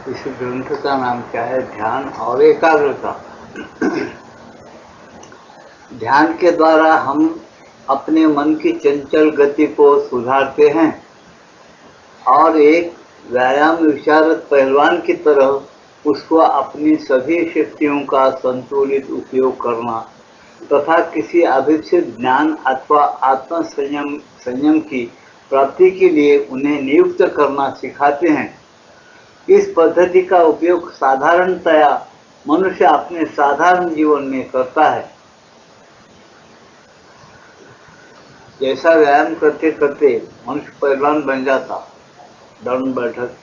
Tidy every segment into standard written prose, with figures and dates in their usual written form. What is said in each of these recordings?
इस ग्रंथ का नाम क्या है? ध्यान और एकाग्रता। ध्यान के द्वारा हम अपने मन की चंचल गति को सुधारते हैं और एक व्यायाम विशारद पहलवान की तरह उसको अपनी सभी शक्तियों का संतुलित उपयोग करना तथा किसी अभिप्सित ज्ञान अथवा आत्म संयम की प्राप्ति के लिए उन्हें नियुक्त करना सिखाते हैं। इस पद्धति का उपयोग साधारणतया मनुष्य अपने साधारण जीवन में करता है। जैसा व्यायाम करते करते मनुष्य पहलवान बन जाता, दंड बैठक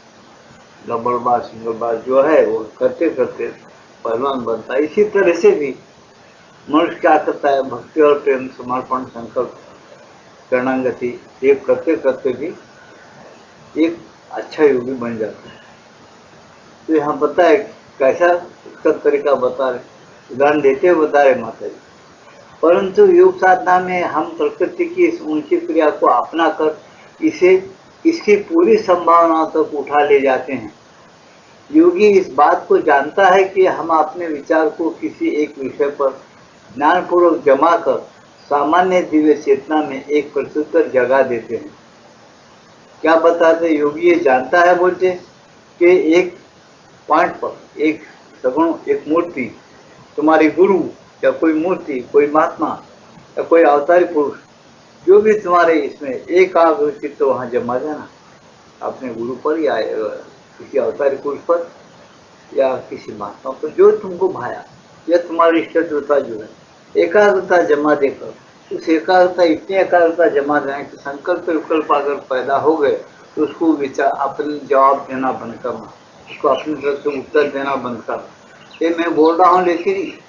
डबल बार सिंगल बार जो है वो करते करते पहलवान बनता है। इसी तरह से भी मनुष्य क्या करता है? भक्ति और प्रेम, समर्पण, संकल्प, शरणागति ये करते करते भी एक अच्छा योगी बन जाता है। तो यहाँ बता है कैसा उसका तरीका बता रहे, उदाहरण देते हुए बता रहे माता जी। परंतु योग साधना में हम प्रकृति की इस ऊंची क्रिया को अपना कर इसकी पूरी संभावना तक उठा ले जाते हैं। योगी इस बात को जानता है कि हम अपने विचार को किसी एक विषय पर ज्ञानपूर्वक जमा कर सामान्य दिव्य चेतना में एक प्रत्युत्तर जगा देते हैं। क्या बताते? योगी ये जानता है बोलते कि एक पॉइंट पर एक सगुण, एक मूर्ति, तुम्हारी गुरु या कोई मूर्ति, कोई महात्मा या कोई अवतारी पुरुष, जो भी तुम्हारे इसमें एक चित्त तो वहां जमा जाना अपने गुरु पर या किसी अवतारी पुरुष पर या किसी महात्मा पर जो तुमको भाया या तुम्हारी इष्ट देवता जो है, एकाग्रता जमा देकर उस एकाग्रता इतनी एकाग्रता जमा देना कि संकल्प विकल्प अगर पैदा हो गए तो उसको विचार अपने जवाब देना बंद करना, उसको अपनी तरफ से उत्तर देना बंद करना। ये मैं बोल रहा हूँ, लेकिन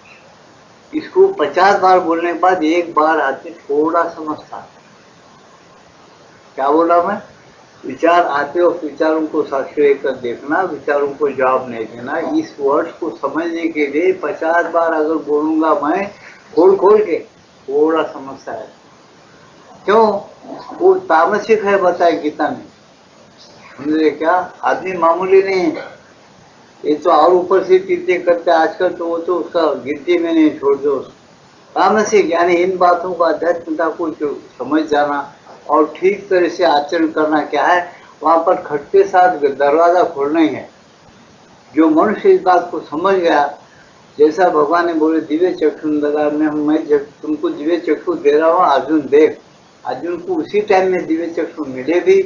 इसको 50 बार बोलने के बाद एक बार आदमी थोड़ा समझता है। क्या बोला मैं? विचार आते और विचारों को साक्षी लेकर देखना, विचारों को जवाब नहीं देना। इस वर्ड को समझने के लिए 50 बार अगर बोलूंगा मैं खोल खोल के, थोड़ा समझता है। क्यों? वो तामसिक है बताए गीता में, समझे क्या? आदमी मामूली नहीं है। ये तो और ऊपर से टीटे करते आजकल, तो वो तो उसका गिनती में नहीं छोड़ दो। तामसिक यानी इन बातों को, आध्यात्मिकता को जो समझ जाना और ठीक तरह से आचरण करना क्या है, वहां पर खटके साथ दरवाजा खोलना ही है। जो मनुष्य इस बात को समझ गया, जैसा भगवान ने बोले दिव्य चक्षु में मैं तुमको दिव्य चक्षु दे रहा हूँ, अर्जुन देख। अर्जुन को उसी टाइम में दिव्य चक्षु मिले भी,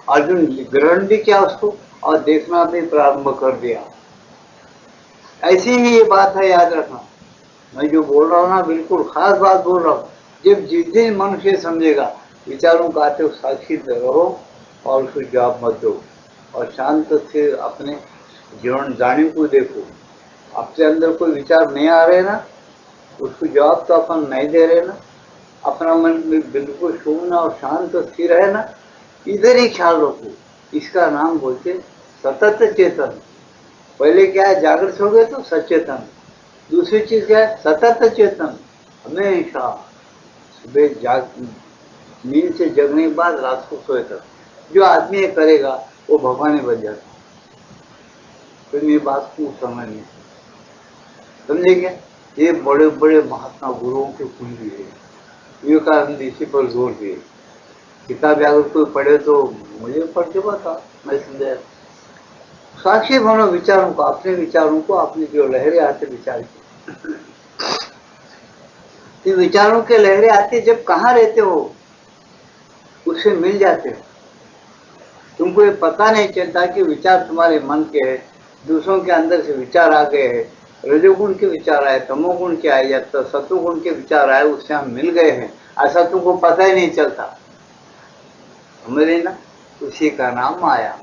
अर्जुन ग्रहण भी किया उसको और देखना भी प्रारंभ कर दिया। ऐसी ही ये बात है, याद रखना। मैं जो बोल रहा हूँ ना, बिल्कुल खास बात बोल रहा हूँ। जब जिस दिन मनुष्य समझेगा, विचारों का आते हो साक्षी रहो और उसको जवाब मत दो और शांत से अपने जीवन जाने को देखो। आपके अंदर कोई विचार नहीं आ रहे ना, उसको जवाब तो अपन नहीं दे रहे ना, अपना मन बिल्कुल शून्य और शांत स्थिर है ना, इधर ही ख्याल रखो। इसका नाम बोलते सतत चेतन। पहले क्या है? जागृत हो गए तो सचेतन। दूसरी चीज क्या है? सतत चेतन। हमेशा सुबह नींद से जगने के बाद रात को सोए तक जो आदमी करेगा वो भगवान ही बन जाता। तो मेरी बात को समझने समझेंगे। ये बड़े बड़े महात्मा गुरुओं के कुंजी है। विवेकानंद इसी पर जोर दिए। किताब अगर कोई पढ़े तो मुझे पढ़ के बता, मैं समझा। साक्षी बनो विचारों को, अपने विचारों को, अपनी जो लहरें आते विचार की, विचारों के लहरें आती जब कहाँ रहते हो उससे मिल जाते हो। तुमको ये पता नहीं चलता कि विचार तुम्हारे मन के है, दूसरों के अंदर से विचार आ गए हैं, रजोगुण के विचार आए, तमोगुण के आए या तो सत्वगुण के विचार आए, उससे हम मिल गए हैं, ऐसा तुमको पता ही नहीं चलता। समझे ना? उसी का नाम माया।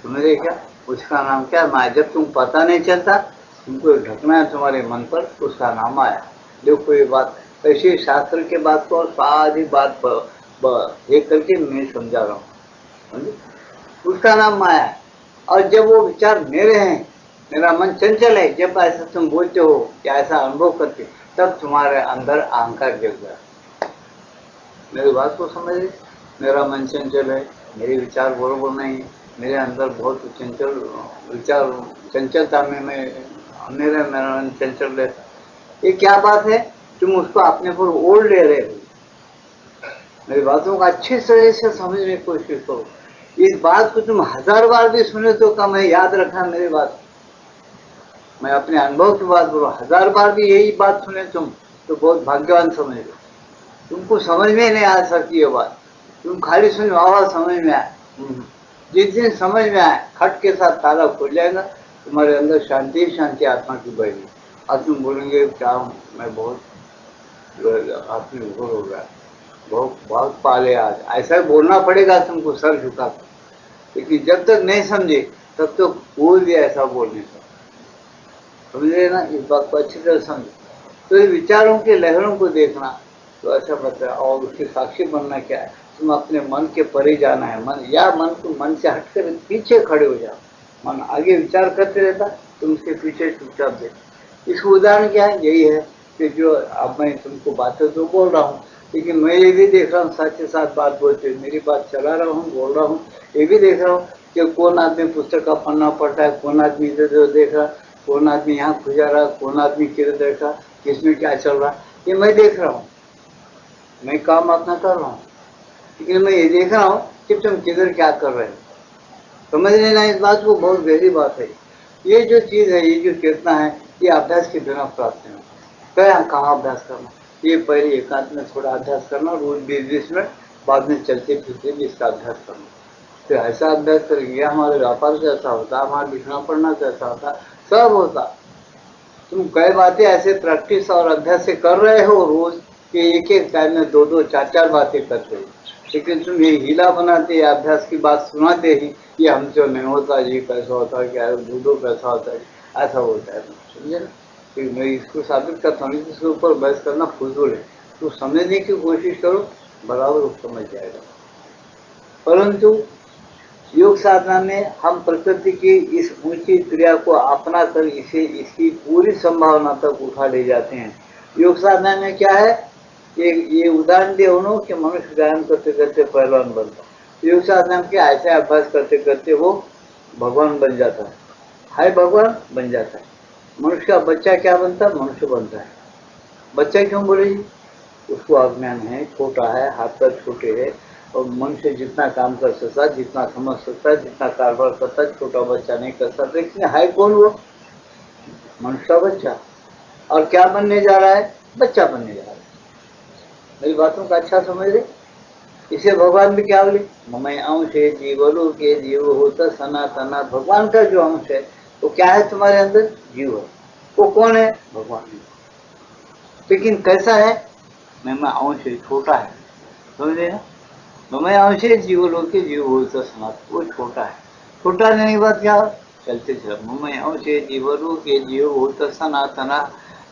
समझे क्या? उसका नाम क्या? माया। जब तुम पता नहीं चलता, तुमको ढकना है तुम्हारे मन पर, उसका नाम माया। देखो ये बात ऐसी शास्त्र के बात को और सारी बात एक करके मैं समझा रहा हूँ। उसका नाम माया है। और जब वो विचार मेरे हैं, मेरा मन चंचल है, जब ऐसा तुम बोलते हो या ऐसा अनुभव करते, तब तुम्हारे अंदर अहंकार जग गया। मेरी बात को समझ। मेरा मन चंचल है, मेरे विचार बरोबर नहीं है, मेरे अंदर बहुत चंचल विचार, चंचलता में मैं मेरा मेरा चंचल रहता। ये क्या बात है, तुम उसको अपने पर ओढ़ ले रहे हो। मेरी बातों को अच्छी तरह से समझने की कोशिश करो। इस बात को तुम 1000 बार भी सुने तो कम है, याद रखना मेरी बात। मैं अपने अनुभव की बात बोलूं, 1000 बार भी यही बात सुने तुम तो बहुत भाग्यवान समझ लो। तुमको समझ में नहीं आ सकती ये बात, तुम खाली सुनो आवाज समझ में आए। जिस दिन समझ में आए, खट के साथ ताला खुल जाएगा, तुम्हारे अंदर शांति शांति आत्मा की बढ़ेगी। अब तुम बोलेंगे क्या मैं बहुत आत्मी विभोर हो गया, बहुत बहुत पाले आज, ऐसा बोलना पड़ेगा तुमको सर झुका कर। लेकिन जब तक नहीं समझे तब तक कोई भी ऐसा बोल नहीं सकता। समझे ना, इस बात को अच्छी तरह समझे। तो ये विचारों के लहरों को देखना तो अच्छा बताया, और उसके साक्षी बनना क्या है, तुम अपने मन के परे जाना है। मन या मन को मन से हटकर पीछे खड़े हो जाओ। मन आगे विचार करते रहता, तुम उसके पीछे चुपचाप देखो। इसका उदाहरण क्या है, यही है कि जो अब मैं तुमको बातें तो बोल रहा हूँ, लेकिन मैं ये भी देख रहा हूँ सच के साथ बात बोलते, मेरी बात चला रहा हूँ, बोल रहा हूँ। ये भी देख रहा हूँ कि कौन आदमी पुस्तक का पन्ना पढ़ता है, कौन आदमी इधर देख रहा, कौन आदमी यहाँ खुजा रहा, कौन आदमी किधर देखा, किसमें क्या चल रहा, ये मैं देख रहा हूँ। मैं काम अपना कर रहा हूँ, लेकिन मैं ये देख रहा हूँ कि तुम किधर क्या कर रहे हो। समझ लेना इस बात को, बहुत गहरी बात है। ये जो चीज है, ये जो चेतना है, ये अभ्यास के बिना प्राप्त नहीं होता। क्या कहाँ अभ्यास करना, ये पहले एकांत में थोड़ा अभ्यास करना, रोज 20-20 मिनट, बाद में चलते फिरते भी इसका अभ्यास करना। फिर ऐसा अभ्यास करेंगे, हमारे व्यापार कैसा होता, हमारा लिखना पढ़ना कैसा होता, सब होता। तुम कई बातें ऐसे प्रैक्टिस और अभ्यास से कर रहे हो रोज कि एक एक टाइम में 2-2 4-4 बातें करते हो, लेकिन तुम ये हीला बनाते, अभ्यास की बात सुनाते ही ये हमसे नहीं होता जी, कैसा होता है, क्या जूडो कैसा होता है, ऐसा होता है। समझे ना, कि मैं इसको साबित करता हूँ, इसके ऊपर बहस करना फजूल है। तो समझने की कोशिश करो, बराबर समझ जाएगा। परंतु योग साधना में हम प्रकृति की इस ऊंची क्रिया को अपना कर इसे इसकी पूरी संभावना तक उठा ले जाते हैं। योग साधना में क्या है, ये उदाहरण दिया उन्होंने कि मनुष्य व्यायाम करते करते पहलवान बनता है। योग साधना के ऐसे अभ्यास करते करते वो भगवान बन जाता है, हाय भगवान बन जाता है। मनुष्य का बच्चा क्या बनता है, मनुष्य बनता है। बच्चा क्यों बोले जी, उसको अज्ञान है, छोटा है, हाथ पैर छोटे है, और मन से जितना काम कर सकता, जितना समझ सकता, जितना कारोबार करता, छोटा बच्चा नहीं कर सकता। लेकिन है कौन वो, मनुष्य का बच्चा। और क्या बनने जा रहा है, बच्चा बनने जा रहा है। मेरी बातों का अच्छा समझ रहे। इसे भगवान भी क्या बोले, ममय अंश है जीवरू के जीव होता सनातना। भगवान का जो अंश है वो क्या है तुम्हारे अंदर, जीव है। वो कौन है, भगवान है। लेकिन कैसा है, मैं अंश है, छोटा है। समझे ना, मैं अंश है जीवलोक के जीव होता सनातन, वो छोटा है। छोटा नहीं बात क्या, चलते चल मैं अंश है जीवलोक के जीव होता सनातना।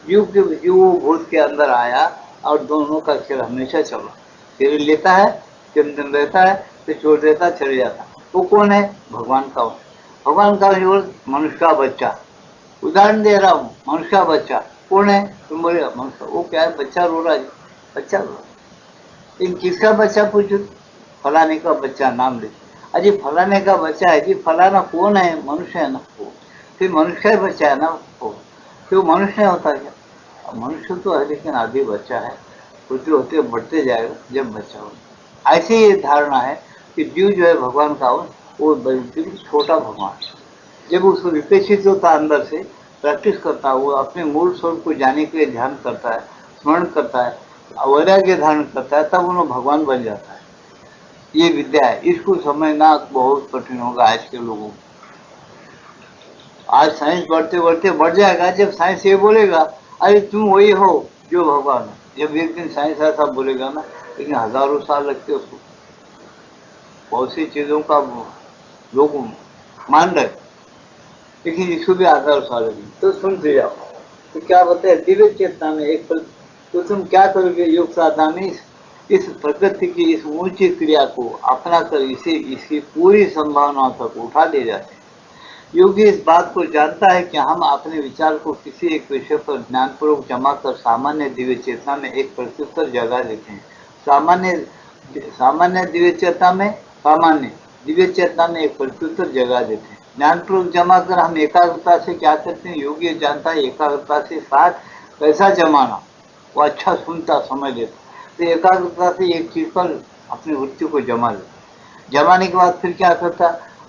जीव के जीव भूत के अंदर आया और दोनों का खेल हमेशा चला। फिर लेता है, तीन दिन रहता है, फिर छोड़ देता, चले जाता। वो कौन है, भगवान का अंश। भगवान का अंश मनुष्य का बच्चा। उदाहरण दे रहा हूँ, मनुष्य का बच्चा कौन है, तुम बोले मनुष्य, वो क्या है, बच्चा रो रहा है, बच्चा रो रहा है। लेकिन किसका बच्चा पूछो, फलाने का बच्चा नाम ले, अजी फलाने का बच्चा है जी, फलाना कौन है, मनुष्य है ना वो। फिर मनुष्य का बच्चा है ना वो, फिर मनुष्य होता क्या, मनुष्य तो है लेकिन आदि बच्चा है, होते होते बढ़ते जाएगा जब बच्चा हो। ऐसी ये धारणा है कि जीव जो है भगवान का वो बिल्कुल छोटा भगवान। जब उसको विकसित होता अंदर से, प्रैक्टिस करता है, वो अपने मूल स्वरूप को जाने के लिए ध्यान करता है, स्मरण करता है, वैराग्य धारण करता है, तब उन्हें भगवान बन जाता है। ये विद्या है, इसको समझना बहुत कठिन होगा आज के लोगों को। आज साइंस बढ़ते बढ़ते बढ़ जाएगा, जब साइंस ये बोलेगा अरे तुम वही हो जो भगवान है, जब एक दिन साइंस ऐसा बोलेगा ना, लेकिन हजारों साल लगते उसको। बहुत सी चीजों का लोग मान रहे, लेकिन इसको भी हजारों साल लगेंगे। तो सुनते जाओ, तो क्या बताए दिव्य चेतना में एक पल, तो तुम क्या करोगे योग साधना में, इस प्रकृति की इस ऊंची क्रिया को अपना कर इसे इसकी पूरी संभावना तक उठा ले जाते हैं। योगी इस बात को जानता है कि हम अपने विचार को किसी एक विषय पर ज्ञानपूर्वक जमा कर सामान्य दिव्य चेतना में एक प्रत्युत्तर जगह देते हैं। सामान्य सामान्य दिव्य चेतना में, सामान्य दिव्य चेतना में एक प्रत्युत्तर जगा देते हैं। ज्ञानपूर्वक जमा कर हम एकाग्रता से क्या करते हैं, योगी जानता है एकाग्रता से साथ कैसा जमाना, वो अच्छा सुनता समझ लेता। तो एकाग्रता से एक चीज पर अपनी वृत्ति को जमा लेता। जमाने के बाद फिर क्या करता,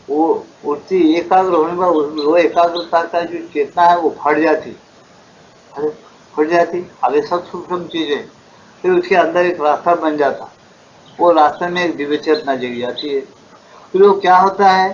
वो वृत्ति एकाग्र होने के बाद वो एकाग्रता का जो चेतना है वो फट जाती, अरे फट जाती। अब ये सब सूक्ष्म चीजें, फिर उसके अंदर एक रास्ता बन जाता, वो रास्ते में एक दिव्य चेतना जग जाती है। फिर वो क्या होता है,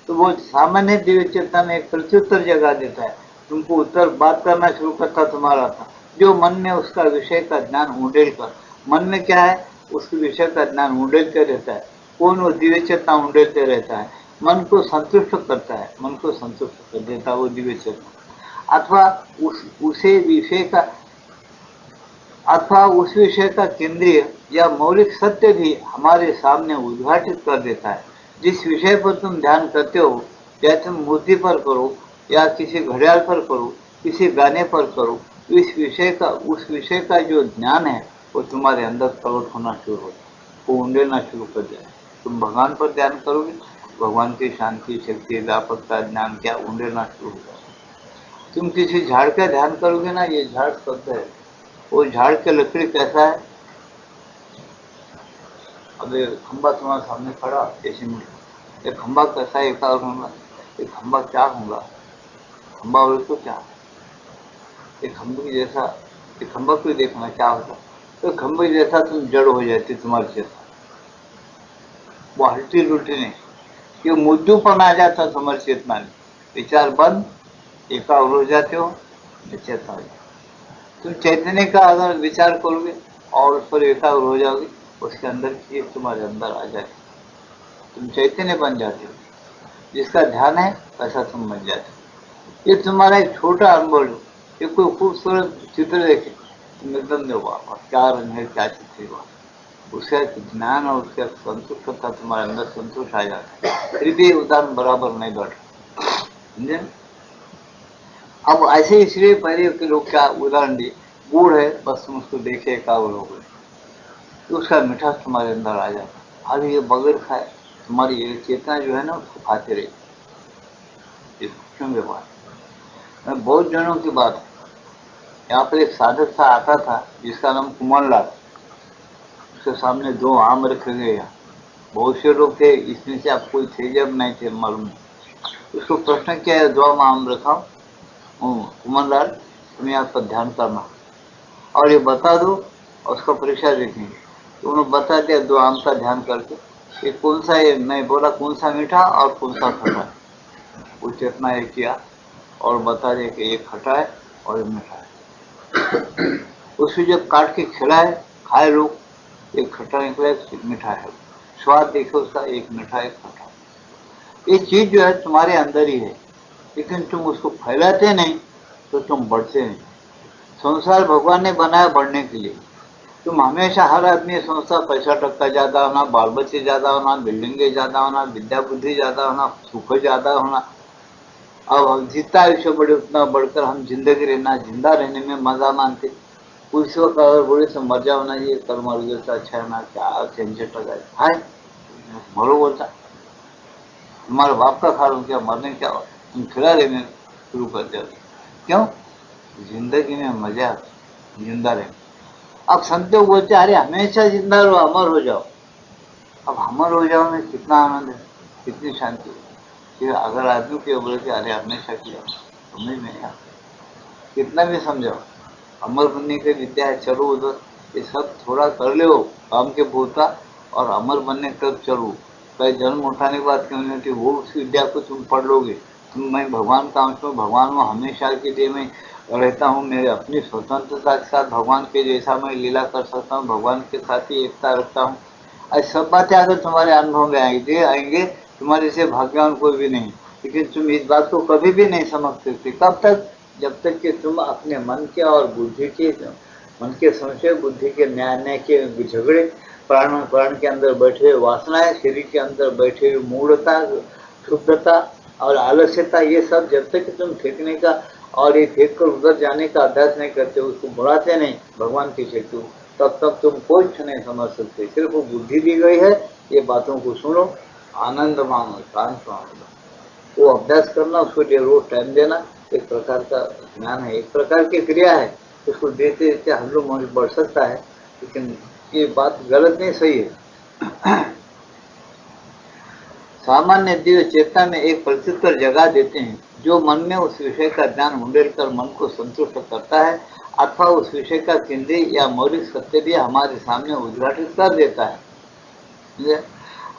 तो वो सामान्य दिव्य चेतना में एक प्रत्युत्तर जगा देता है, तुमको उत्तर बात करना शुरू करता तुम्हारा था। जो मन में उसका विषय का ज्ञान उंडेल कर, मन में क्या है उसके विषय का ज्ञान उंडेलते रहता है। कौन, वो दिव्य चेतना उंडेलते रहता है, मन को संतुष्ट करता है, मन को संतुष्ट कर देता है वो दिव्य चेतना। अथवा उसे विषय का, अथवा उस विषय का केंद्रीय या मौलिक सत्य भी हमारे सामने उद्घाटित कर देता है। जिस विषय पर तुम ध्यान करते हो, या तुम मूर्ति पर करो या किसी घड़ियाल पर करो, किसी गाने पर करो, उस विषय का जो ज्ञान है वो तुम्हारे अंदर प्रकट होना शुरू होता है, वो उंडेलना शुरू कर देगा। तुम भगवान पर ध्यान करोगे, भगवान की शांति, शक्ति, व्यापकता, ज्ञान क्या उंडेलना शुरू होगा। तुम किसी झाड़ का ध्यान करोगे ना, ये झाड़ शब्द है, वो झाड़ के लकड़ी कैसा है, अब ये खंबा तुम्हारे सामने खड़ा जैसे में, ये खंबा कैसा है एकाग्र होगा, ये खंबा क्या होगा, खंबा बोले तो क्या, ये खंबे की जैसा, ये खंबा को देखना क्या होता, तो खंबे जैसा तुम जड़ हो जाती तुम्हारी चेतना, वो हल्टी लुल्टी नहीं, ये मुद्दूपन आ जाता तुम्हारी चेतना में, विचार बंद, एकाग्र हो जाते हो, चेतना हो जाती। तुम चैतन्य का अगर विचार करोगे और उस पर एकाग्र हो जाओगे, उसके अंदर चीज तुम्हारे अंदर आ जाएगी, तुम चैतन्य बन जाते हो, जिसका ध्यान है वैसा तुम बन जाते हो। ये तुम्हारा एक छोटा अनुभव लो, ये कोई खूबसूरत चित्र देखे तुम एकदम देखो क्या रंग है, क्या चित्र हुआ, उसका ज्ञान और उसका संतुष्टता तुम्हारे अंदर संतोष आ जाता है। फिर भी उदाहरण बराबर नहीं बैठ, समझे। अब ऐसे इसलिए पहले के लोग क्या उदाहरण दिए, गुड़ है बस तुम उसको देखे एकाग्र हो गए, तो उसका मिठास तुम्हारे अंदर आ जाता। अब ये बगैर खाए तुम्हारी ये चेतना जो है ना उसको खाते रहे, क्यों व्यवहार। मैं बहुत जनों की बात है, यहाँ पर एक साधक सा आता था जिसका नाम कुमारलाल, उसके सामने 2 आम रखे गए, यहाँ बहुत से लोग थे, इसमें से आप कोई थे जब नहीं थे मालूम। उसको प्रश्न किया है, 2 आम रखा, कुमारलाल तुम यहाँ पर ध्यान करना और ये बता दो, और उसका परीक्षा देखेंगे। तो उन्होंने बता दिया 2 आम का ध्यान करके, ये कौन सा है, मैं बोला कौन सा मीठा और कौन सा खट्टा है, वो चेतना ये किया और बता दिया कि एक खट्टा है और एक मीठा है। उसको जब काट के खिलाए खाए लोग, एक खट्टा निकला एक मीठा है, स्वाद देखो उसका, एक मीठा एक खट्टा। ये चीज जो है तुम्हारे अंदर ही है, लेकिन तुम उसको फैलाते नहीं तो तुम बढ़ते नहीं। संसार भगवान ने बनाया बढ़ने के लिए, तुम हमेशा हर आदमी संसार पैसा टक्का ज्यादा होना, बाल बच्चे ज्यादा होना, बिल्डिंगे ज्यादा होना, विद्या बुद्धि ज्यादा होना, सुख ज्यादा होना। अब हम जितना आयुष्य बढ़े उतना बढ़कर हम जिंदगी रहना, जिंदा रहने में मजा मानते। उस वक्त अगर बोले तो मर जाओ ना, ये कल मर गए तो अच्छा है ना, क्या झंझट लगा है, मरो बोलता तुम्हारे बाप का खा लो क्या, मरने क्या हो, तुम खिला देने शुरू कर दिया। क्यों, जिंदगी में मजा, जिंदा रहे। अब संत लोग बोलते अरे हमेशा जिंदा रहो, अमर हो जाओ। अब अमर हो जाओ में कितना आनंद है, कितनी शांति है। फिर अगर आदमी को बोले कि अरे हमेशा किया, समझ में नहीं, कितना भी समझाओ, अमर बनने की विद्या है, चलो उधर, ये सब थोड़ा कर ले काम के भूता, और अमर बनने तक चलो। कई जन्म उठाने की बात क्यों नहीं होती, वो उस विद्या को तुम पढ़ लोगे। तुम, मैं भगवान का अंश हूँ, भगवान में हमेशा के लिए मैं रहता हूँ, मेरे अपनी स्वतंत्रता के साथ भगवान के जैसा मैं लीला कर सकता हूँ, भगवान के साथ ही एकता रखता हूँ। ऐसी सब बातें अगर तुम्हारे अनुभव में आएंगे, तुम्हारे से भाग्यवान कोई भी नहीं। लेकिन तुम इस बात को कभी भी नहीं समझ सकते, कब तक, जब तक कि तुम अपने मन के और बुद्धि के, मन के संशय, बुद्धि के न्याय के झगड़े, प्राण के अंदर बैठे हुए वासनाएं, शरीर के अंदर बैठे हुए मूढ़ता, क्षुब्धता और आलस्यता, ये सब जब तक तुम फेंकने का और ये फेंक कर उधर जाने का अभ्यास नहीं करते, उसको बढ़ाते नहीं भगवान की शक्ति, तब तक तुम कुछ नहीं समझ सकते। सिर्फ वो बुद्धि दी गई है, ये बातों को सुनो आनंद मानो, शांत मानो, वो अभ्यास करना, उसको लिए रोज टाइम देना, एक प्रकार का ज्ञान है, एक प्रकार की क्रिया है। उसको देते देते हम लोग मनुष्य बढ़ सकता है, लेकिन ये बात गलत नहीं, सही है। सामान्य दिव्य चेतना में एक प्रत्युत्तर जगा देते हैं जो मन में उस विषय का ज्ञान उंडेलकर मन को संतुष्ट करता है, अथवा उस विषय का केंद्रीय या मौलिक सत्य भी हमारे सामने उद्घाटित कर देता है।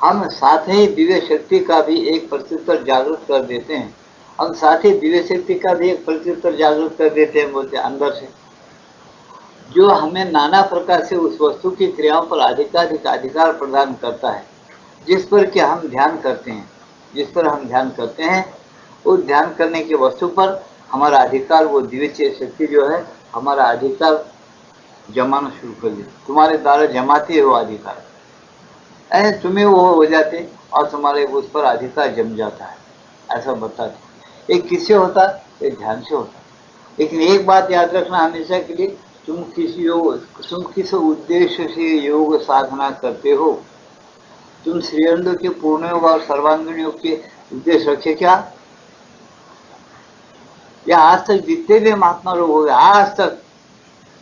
हम साथ ही दिव्य शक्ति का भी एक प्रत्युत्तर जागृत कर देते हैं। हम साथ ही दिव्य शक्ति का भी एक प्रत्युत्तर जागृत कर देते हैं, बोलते अंदर से, जो हमें नाना प्रकार से उस वस्तु की क्रियाओं पर अधिकार प्रदान करता है जिस पर कि हम ध्यान करते हैं। जिस पर हम ध्यान करते हैं उस ध्यान करने की वस्तु पर हमारा अधिकार, वो दिव्य शक्ति जो है हमारा अधिकार जमाना शुरू कर दी, तुम्हारे द्वारा जमाती है वो अधिकार, ऐसे तुम्हें वो हो जाते और तुम्हारे उस पर अधिकार जम जाता है, ऐसा बताते। ये किससे होता? ये ध्यान से होता। लेकिन एक बात याद रखना हमेशा के लिए, तुम किस उद्देश्य से योग साधना करते हो? तुम श्रीअंग के पूर्ण योग और सर्वांगीण योग के उद्देश्य रखे क्या? या आज तक जितने भी महात्मा लोग हो गए, आज तक,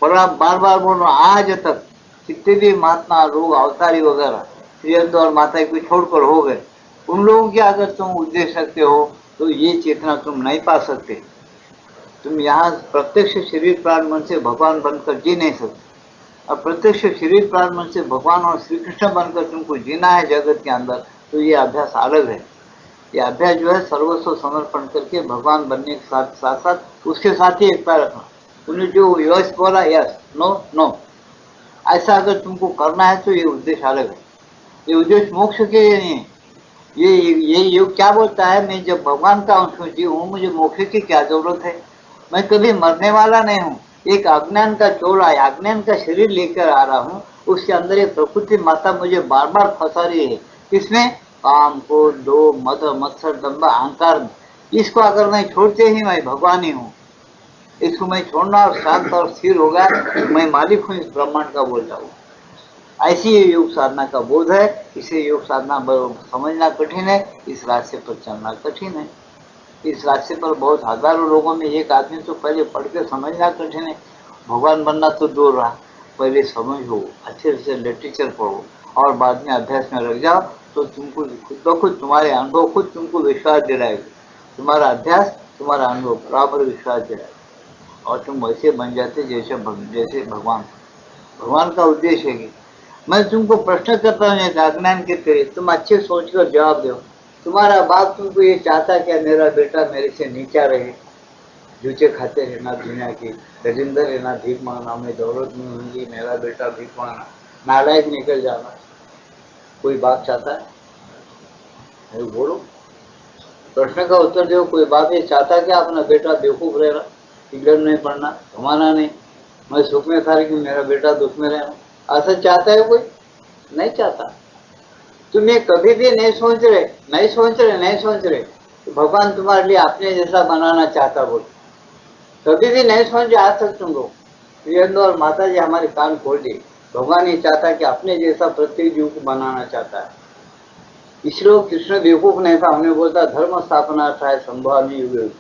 पर आप बार बार बोल रहा हूं, आज तक जितने भी महात्मा लोग अवतारी वगैरह श्रीअंग और माता को छोड़कर हो गए, उन लोगों के अगर तुम उद्देश्य रखते हो तो ये चेतना तुम नहीं पा सकते। तुम यहाँ प्रत्यक्ष शरीर प्राण मन से भगवान बनकर जी नहीं सकते। और प्रत्यक्ष शरीर प्राण मन से भगवान और श्री कृष्ण बनकर तुमको जीना है जगत के अंदर, तो ये अभ्यास अलग है। ये अभ्यास जो है सर्वस्व समर्पण करके भगवान बनने के साथ साथ उसके साथ ही एकता रखना। उन्हें जो यश बोला यस, नो नो, ऐसा अगर तुमको करना है तो ये उद्देश्य अलग है। ये उद्देश्य मोक्ष के लिए नहीं है। ये योग क्या बोलता है, मैं जब भगवान का अंश जीव हूँ, मुझे मोक्ष की क्या जरूरत है? मैं कभी मरने वाला नहीं हूँ। एक अज्ञान का चोला, अज्ञान का शरीर लेकर आ रहा हूँ, उसके अंदर एक प्रकृति माता मुझे बार बार फंसा रही है। किसमें? काम को दो मद मत्सर दम्भ अहंकार में। इसको अगर मैं छोड़ते ही मैं भगवान ही हूँ, इसको मैं छोड़ना और शांत और स्थिर होगा, मैं मालिक हूँ इस ब्रह्मांड का, बोलता हूँ। ऐसी ये योग साधना का बोध है। इसे योग साधना समझना कठिन है, इस रास्ते पर चलना कठिन है। इस रास्ते पर बहुत हजारों लोगों में एक आदमी तो पहले पढ़ के समझना कठिन है। भगवान बनना तो दूर रहा, पहले समझो, अच्छे से लिटरेचर पढ़ो और बाद में अभ्यास में लग जाओ, तो तुमको खुद ब खुद तुम्हारे अनुभव खुद तुमको विश्वास दिलाएगा। तुम्हारा अभ्यास, तुम्हारा अनुभव बराबर विश्वास दिलाएगा और तुम वैसे बन जाते जैसे भगवान का उद्देश्य है कि मैं तुमको प्रश्न करता हूँ एक अज्ञान के तेरे, तुम अच्छे सोचकर जवाब दो। तुम्हारा बाप तुमको ये चाहता क्या मेरा बेटा मेरे से नीचा रहे, जूचे खाते रहना दुनिया की, दरिंदर रहना, भीख मांगना, मैं दौलत नहीं होंगी, मेरा बेटा भीख मांगना, नालायक निकल जाना, कोई बाप चाहता है? बोलो, प्रश्न का उत्तर दो। कोई बाप ये चाहता क्या अपना बेटा बेवकूफ रहना, इधर नहीं पढ़ना, कमाना नहीं, मैं सुख में था लेकिन मेरा बेटा दुख में रहना, ऐसा चाहता है कोई? नहीं चाहता। तुम ये कभी भी नहीं सोच रहे तो भगवान तुम्हारे लिए अपने जैसा बनाना चाहता, बोल कभी भी नहीं सोचे आज तक तुम लोग। प्रियंदो और माता जी हमारे कान खोल दिए। भगवान ये चाहता कि अपने जैसा प्रत्येक जीव को बनाना चाहता है। इसलिए कृष्ण बेवकूफ नहीं था, हमने बोलता धर्म स्थापना था संभावनी युग।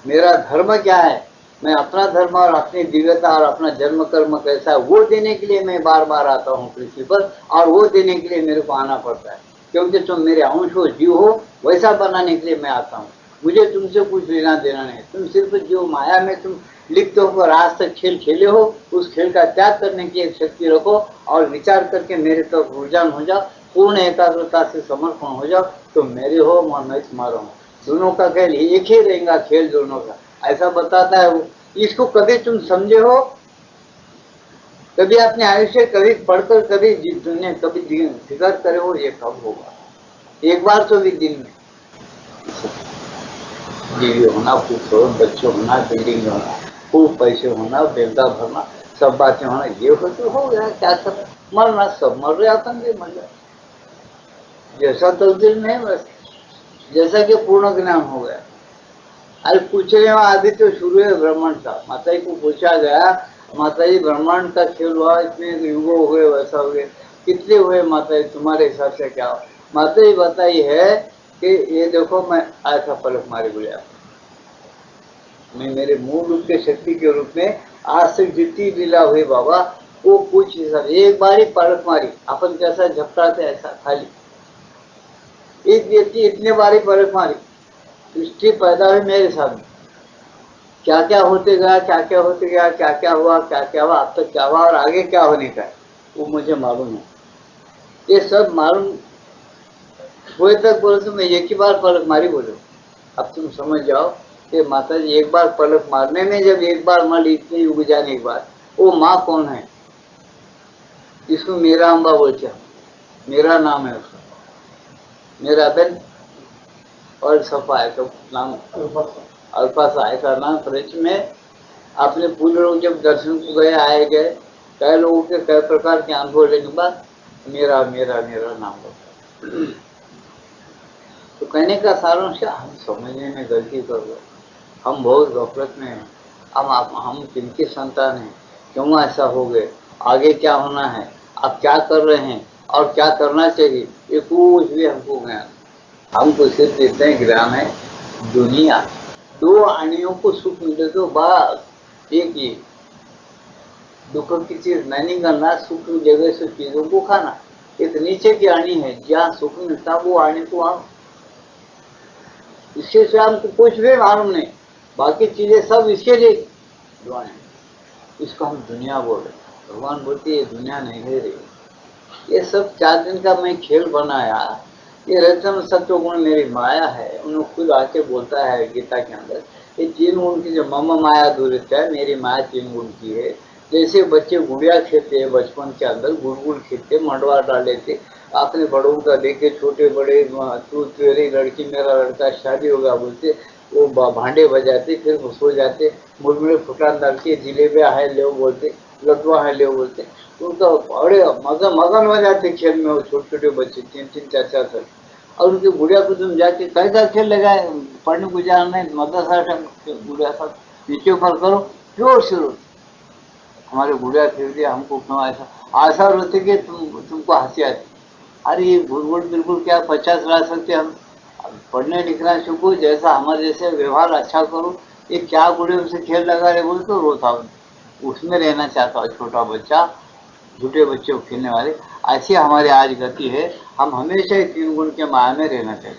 मेरा धर्म क्या है, मैं अपना धर्म और अपनी दिव्यता और अपना जन्म कर्म कैसा है वो देने के लिए मैं बार बार आता हूँ पृथ्वी पर, और वो देने के लिए मेरे को आना पड़ता है, क्योंकि तुम मेरे अंश हो, जीव हो, वैसा बनाने के लिए मैं आता हूँ। मुझे तुमसे कुछ लेना देना नहीं। तुम सिर्फ जो माया में तुम लिप्त होकर आज तक खेल खेले हो, उस खेल का त्याग करने की एक शक्ति रखो और विचार करके मेरे तरफ रुझान हो जाओ, पूर्ण एकाग्रता से समर्पण हो जाओ, तो मेरे हो मैं तुम्हारा हूँ। दोनों का खेल एक ही रहेगा, खेल दोनों का, ऐसा बताता है वो। इसको कभी तुम समझे हो? कभी अपने आयुष्य कभी पढ़कर कभी तुमने कभी फिक्र करे हो ये कब होगा? एक बार तो भी दिन में बीवी होना, खूबसूरत बच्चे होना, बिल्डिंग होना, खूब पैसे होना, बेलदा भरना, सब बातें होना, ये हो गया, क्या कर मरना, सब मर रहे आतंक मर जाए, जैसा तकदीर नहीं, बस जैसा कि पूर्ण ज्ञान हो गया। अरे पूछने में आदि तो शुरू है ब्रह्मांड का। माता जी को पूछा गया, माता जी ब्रह्मांड का खेल हुआ, इतने युगो हुए, वैसा हो गए, कितने हुए माता जी तुम्हारे हिसाब से क्या हो? माता जी बताई है कि ये देखो मैं ऐसा पलक मारी गुड़िया, मैं मेरे मूल रूप के शक्ति के रूप में आज तक जितनी लीला हुई बाबा वो कुछ ही सब एक बार ही पलक मारी, अपन कैसा झपटाते ऐसा खाली एक व्यक्ति इतने बारी पलक मारी, सृष्टि पैदा हुई मेरे सामने, क्या क्या होते गया, क्या क्या होते गया, क्या क्या हुआ, क्या क्या हुआ, अब तक क्या हुआ और आगे क्या होने का है वो मुझे मालूम है। ये सब मालूम हुए तक बोले तो मैं एक ही बार पलक मारी बोले, अब तुम समझ जाओ कि माता जी एक बार पलक मारने में जब एक बार मल इतनी उग जाने के बाद वो माँ कौन है, इसको मेरा अम्बा बोलते हैं, मेरा नाम है उसका, मेरा बहन और सफा है तो नाम अल्फा सा ऐसा नाम फ्रेंच में। आपने पूरे लोग जब दर्शन को गए आए गए कई लोगों के कई प्रकार के अनुभव लेने के बाद मेरा मेरा मेरा नाम होता। तो कहने का सारांश हम समझने में गलती कर रहे, हम बहुत गफलत में हैं, हम किनके संतान हैं, क्यों ऐसा हो गए, आगे क्या होना है, आप क्या कर रहे हैं और क्या करना चाहिए, ये कुछ भी हमको ज्ञान, हमको सिर्फ इतना ही ज्ञान है दुनिया दो आनियों को सुख मिले तो बस एक ही, दुख की चीज नहीं करना, सुख की जगह से चीजों को खाना, एक नीचे की आनी है जहाँ सुख मिलता वो आने को हम, इसके से हमको कुछ भी मालूम नहीं, बाकी चीजें सब इसके लिए दुआएं, इसको हम दुनिया बोल रहे, भगवान बोलते ये दुनिया नहीं ले रही, ये सब 4 दिन का मैं खेल बनाया, ये रचन सत्व गुण मेरी माया है, उन्होंने खुद आके बोलता है गीता के अंदर, ये 3 गुण की जो मम माया दूरित है, मेरी माया 3 गुण की है। जैसे बच्चे गुड़िया खेलते हैं बचपन के अंदर, गुड़गुड़ खेलते, मंडवा डाल लेते, अपने बड़ों का देखे छोटे बड़े, तू तेरी लड़की मेरा लड़का शादी होगा बोलते, वो भांडे बजाते, फिर सो जाते, मुरमुरे फुटान डाल के जिलेबिया है ले बोलते, लड्डुआ है ले बोलते, उनका बड़े मगन हो जाते खेल में वो छोटे छोटे बच्चे 3-3, 4-4 साल, और उनकी गुड़िया को तुम जाके कैसा खेल लगाए, पढ़ने को जाना नहीं, मदरसा गुड़िया सब नीचे ऊपर करो, जोर से रो, हमारे गुड़िया खेल दिया हमको क्यों ऐसा, आशा रोते कि तुमको हंसी आती, अरे ये भूल बिल्कुल क्या 50 ला सकते हम, पढ़ने लिखना सीखो, जैसा हमारे जैसे व्यवहार अच्छा करो, ये क्या गुड़िया से खेल लगा रहे बोले तो रोता हूँ, उसमें रहना चाहता हूँ छोटा बच्चा, झूठे बच्चे को खेलने वाले, ऐसी हमारी आज गति है, हम हमेशा ही 3 गुण के माया में रहना चाहिए।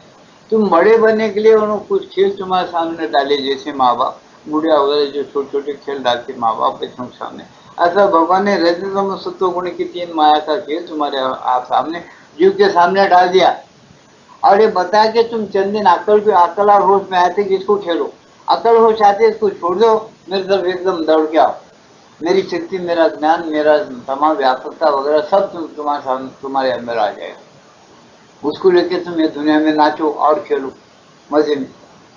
तुम बड़े बनने के लिए उन्होंने कुछ खेल तुम्हारे सामने डाले, जैसे माँ बाप गुड़िया वगैरह जो छोटे छोटे खेल डालते माँ बाप बच्चों के सामने, ऐसा भगवान ने रहते तो सत्व गुण की 3 माया का खेल तुम्हारे आप सामने जीव के सामने डाल दिया, और ये बताया कि तुम चंद दिन अकल और होश में आए थे जिसको खेलो, अकल होश आते इसको छोड़ दो, मेरे तरफ एकदम दौड़ के आओ, मेरी शक्ति मेरा ज्ञान मेरा तमाम व्यापकता वगैरह सब तुम्हारे सामने तुम्हारे अंदर आ जाएगा, उसको लेके तुम ये दुनिया में नाचो और खेलो मजे में,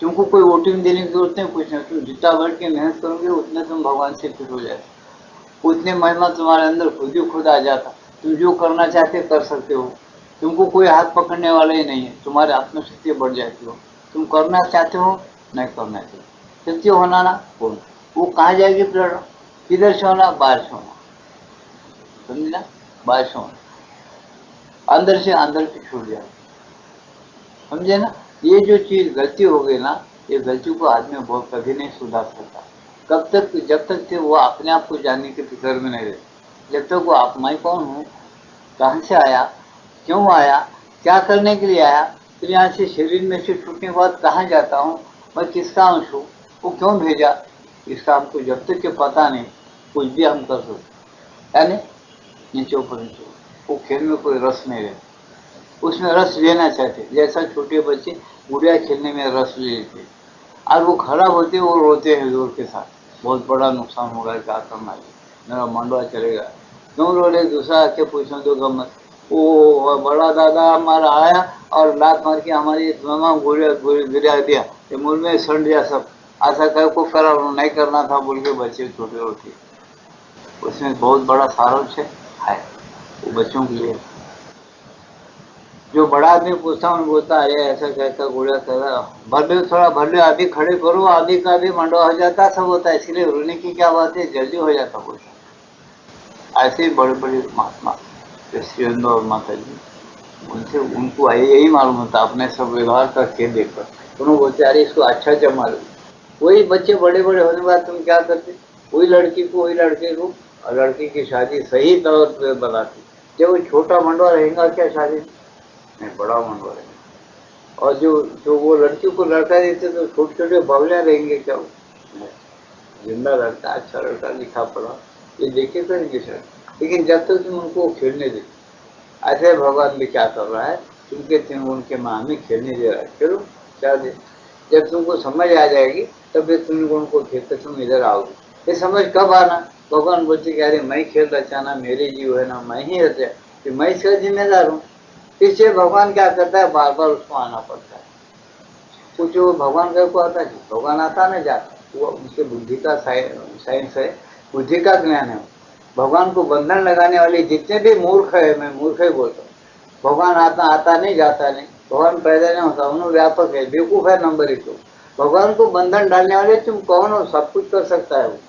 तुमको कोई वोटिंग देने की जरूरत नहीं, कुछ नहीं, तुम जितना बढ़ के मेहनत करोगे उतने तुम भगवान से फिट हो जाए, उतने महिमा तुम्हारे अंदर खुद ही खुद आ जाता, तुम जो करना चाहते कर सकते हो, तुमको कोई हाथ पकड़ने वाला ही नहीं है, तुम्हारी आत्मशक्ति बढ़ जाती हो, तुम करना चाहते हो नहीं करना चाहिए, सत्य होना ना कौन, वो कहाँ जाएगी प्रेरणा, किधर से होना, बाहर से होना, समझे ना, बाहर से होना, अंदर से अंदर की छूट जाए, समझे ना, ये जो चीज गलती हो गई ना, ये गलती को आदमी बहुत कभी नहीं सुधार सकता, कब तक, जब तक कि वो अपने आप को जानने के फिक्र में नहीं रहते, जब तक वो आप मैं कौन हूँ, कहाँ से आया, क्यों आया, क्या करने के लिए आया, फिर यहाँ से शरीर में से छूटने के बाद कहाँ जाता हूँ, मैं किसका अंश हूँ, वो क्यों भेजा, इसका हमको जब तक के पता नहीं कुछ भी हम कर सकते, यानी नीचे ऊपर नीचे, वो खेल में कोई रस नहीं रहता, उसमें रस लेना चाहते, जैसा छोटे बच्चे गुड़िया खेलने में रस ले लेते, और वो खराब होते वो रोते हैं जोर के साथ, बहुत बड़ा नुकसान होगा, क्या करना है, मेरा मंडवा चलेगा, क्यों रो रहे, दूसरा आके पूछो तो गमत, वो बड़ा दादा हमारा आया और लात मार के हमारी तमाम गिरा दिया, ये मुंह में सड़ दिया सब, ऐसा कर को करा नहीं करना था बोल के बच्चे छोटे होते, उसमें बहुत बड़ा सारांश है वो बच्चों के लिए, जो बड़ा आदमी पूछता हूँ बोलता है ऐसा कहता गोड़ा कहता, भर लो थोड़ा भर लो, अभी खड़े करो, अभी का भी मंडवा हो जाता, सब होता है, इसलिए रोने की क्या बात है, जल्दी हो जाता कुछ, ऐसे ही बड़े बड़े महात्मा श्री अरविंद और माता जी उनसे उनको यही मालूम होता अपने सब व्यवहार करके देखकर। उन्होंने बोलते अरे इसको अच्छा जमा लो। वही बच्चे बड़े बड़े होने के बाद तुम क्या करते, वही लड़की को वही लड़के को और लड़की की शादी सही तौर पर बनाती। जब वो छोटा मंडवा रहेगा क्या शादी नहीं, बड़ा मंडवा रहेगा। और जो जो वो लड़की को लड़का देते तो छोटे छोटे बावलिया रहेंगे क्या, जिंदा लड़का अच्छा लड़का लिखा पढ़ा ये देखे करेंगे सर। लेकिन जब तक तुम उनको खेलने दे, ऐसे भगवान भी क्या कर रहा है, तुमके तुम उनके माँ में खेलने दे रहा है, चलो क्या दे। जब तुमको समझ आ जाएगी तब भी तुम उनको खेलते तुम इधर आओगे। ये समझ कब आना, भगवान बोलते कि अरे मैं खेल रचाना, मेरे जीव है ना, मैं ही रचा कि मैं इसका जिम्मेदार हूँ। इससे भगवान क्या करता है, बार बार उसको आना पड़ता है। कुछ वो भगवान को आता है, भगवान आता ना जाता, वो उनके बुद्धि का साइंस है, बुद्धि का ज्ञान है। भगवान को बंधन लगाने वाले जितने भी मूर्ख है, मैं मूर्ख ही बोलता हूँ, भगवान आता नहीं जाता नहीं, भगवान पैदा नहीं होता, उन्होंने व्यापक है, बेवकूफ है नंबर 1। तो भगवान को बंधन डालने वाले तुम कौन हो, सब कुछ कर सकता है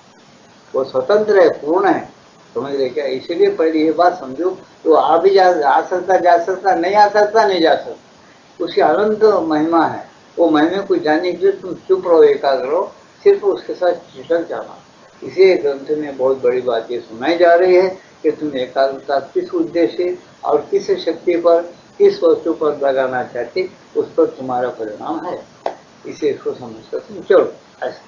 वो स्वतंत्र है, पूर्ण है, समझ रहे क्या। इसीलिए पहले ये बात समझो, तो आ भी आ सकता, जा सकता, नहीं आ सकता, नहीं जा सकता, उसकी अनंत महिमा है। वो महिमा को जानने के लिए तुम चुप रहो, एकाग्र रहो, सिर्फ उसके साथ चिटक जाना। इसी ग्रंथ में बहुत बड़ी बात ये सुनाई जा रही है कि तुम एकाग्रता किस उद्देश्य और किस शक्ति पर, किस वस्तु पर लगाना चाहते, उस पर तुम्हारा परिणाम है। इसे इसको समझकर तुम चलो ऐसा।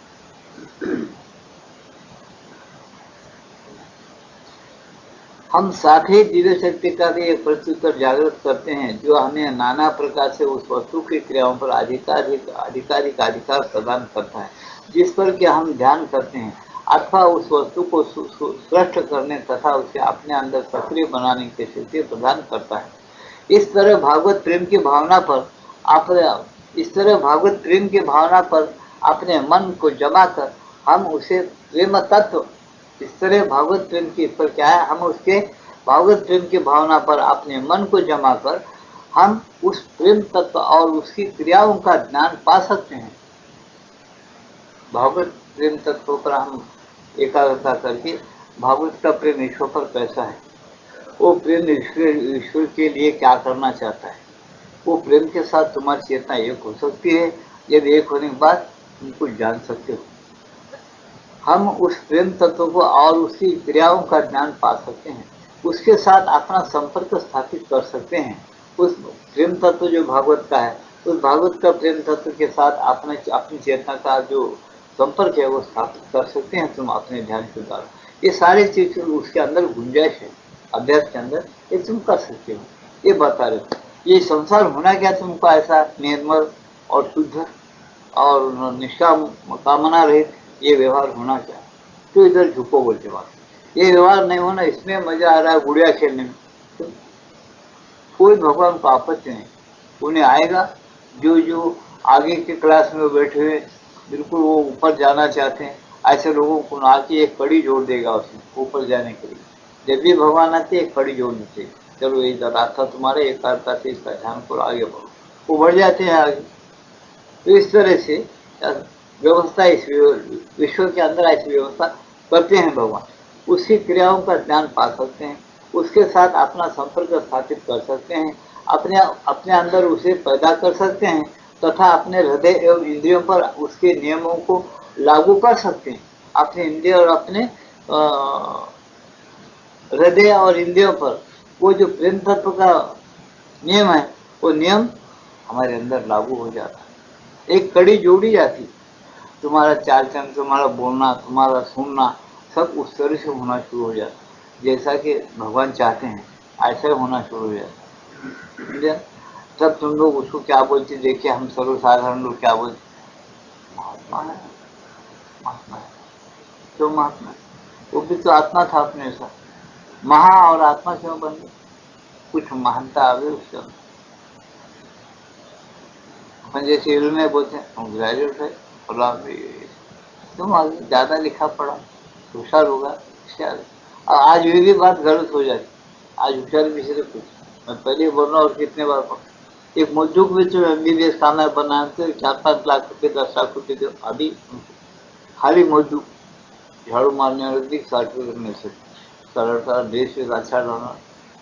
हम साथ ही दिव्य शक्ति का भी एक प्रत्युत्तर जागृत करते हैं, जो हमें नाना प्रकार से उस वस्तु की क्रियाओं पर अधिकार प्रदान करता है, जिस पर कि हम ध्यान करते हैं, अथवा उस वस्तु को सृष्ट करने तथा उसे अपने अंदर सक्रिय बनाने की शक्ति प्रदान करता है। इस तरह भागवत प्रेम की भावना पर अपने मन को जमा कर हम उसे प्रेम तत्व, इस तरह भागवत प्रेम की पर क्या है, हम उसके भागवत प्रेम की भावना पर अपने मन को जमा कर हम उस प्रेम तत्व और उसकी क्रियाओं का ज्ञान पा सकते हैं। भागवत प्रेम तत्व पर हम एकाग्रता करके, भागवत का प्रेम ईश्वर पर कैसा है, वो प्रेम ईश्वर के लिए क्या करना चाहता है, वो प्रेम के साथ तुम्हारी चेतना एक हो सकती है। जब एक होने के बाद तुम कुछ जान सकते हो, हम उस प्रेम तत्व को और उसकी क्रियाओं का ज्ञान पा सकते हैं, उसके साथ अपना संपर्क स्थापित कर सकते हैं। उस प्रेम तत्व जो भागवत का है, उस भागवत का प्रेम तत्व के साथ अपनी चेतना का जो संपर्क है वो स्थापित कर सकते हैं तुम अपने ध्यान के द्वारा। ये सारी चीज उसके अंदर गुंजाइश है, अभ्यास के अंदर ये तुम कर सकते हो। ये बता रहे हो ये संसार होना क्या तुमको ऐसा निर्मल और शुद्ध और निष्काम कामना रहित, ये व्यवहार होना चाहिए। तो इधर झुको बोलते बात, ये व्यवहार नहीं होना, इसमें मजा आ रहा है गुड़िया खेलने में, तो कोई भगवान को आपत्ति नहीं। उन्हें आएगा जो जो आगे के क्लास में बैठे हुए बिल्कुल वो ऊपर जाना चाहते हैं, ऐसे लोगों को आके एक कड़ी जोड़ देगा उसमें ऊपर जाने के लिए। जब भी भगवान आते एक कड़ी जोड़नी चाहिए, चलो ये रास्ता तुम्हारे, एक कारता से इसका ध्यान को आगे बढ़ो, वो बढ़ जाते हैं आगे। तो इस तरह से व्यवस्था इस विश्व के अंदर ऐसी व्यवस्था करते हैं भगवान, उसकी क्रियाओं का ज्ञान पा सकते हैं, उसके साथ अपना संपर्क स्थापित कर सकते हैं, अपने अंदर उसे पैदा कर सकते हैं तथा अपने हृदय एवं इंद्रियों पर उसके नियमों को लागू कर सकते हैं। अपने इंद्रिय और अपने हृदय और इंद्रियों पर वो जो प्रेम तत्व का नियम है, वो नियम हमारे अंदर लागू हो जाता है, एक कड़ी जोड़ी जाती। तुम्हारा चाल चलन, तुम्हारा बोलना, तुम्हारा सुनना सब उस तरह से होना शुरू हो जाता है जैसा कि भगवान चाहते हैं, ऐसा होना शुरू हो जाता है। तब तुम लोग उसको क्या बोलते, देखिए हम सर्वसाधारण लोग क्या बोलते, महात्मा है, महात्मा है, क्यों महात्मा है, वो भी तो आत्मा था अपने साथ, महा और आत्मा क्यों बन गए, कुछ महानता आ गई उसके अंदर। अपन जैसे इल्म में बोलते हैं हम ग्रेजुएट है, तुम आगे ज्यादा लिखा पढ़ा होशियार होगा, आज ये भी बात गलत हो जाती। आज होशियार किसी से पूछ, मैं पहले बोल रहा हूँ और कितने बार पढ़ा, एक मजदूर में जो MBBS खाना बनाते 4-5 लाख रुपये 10 लाख रुपये दो, अभी खाली मजदूर झाड़ू मारने वाले भी 60 रुपये मिल सकते, सरलता देश में अच्छा रहना,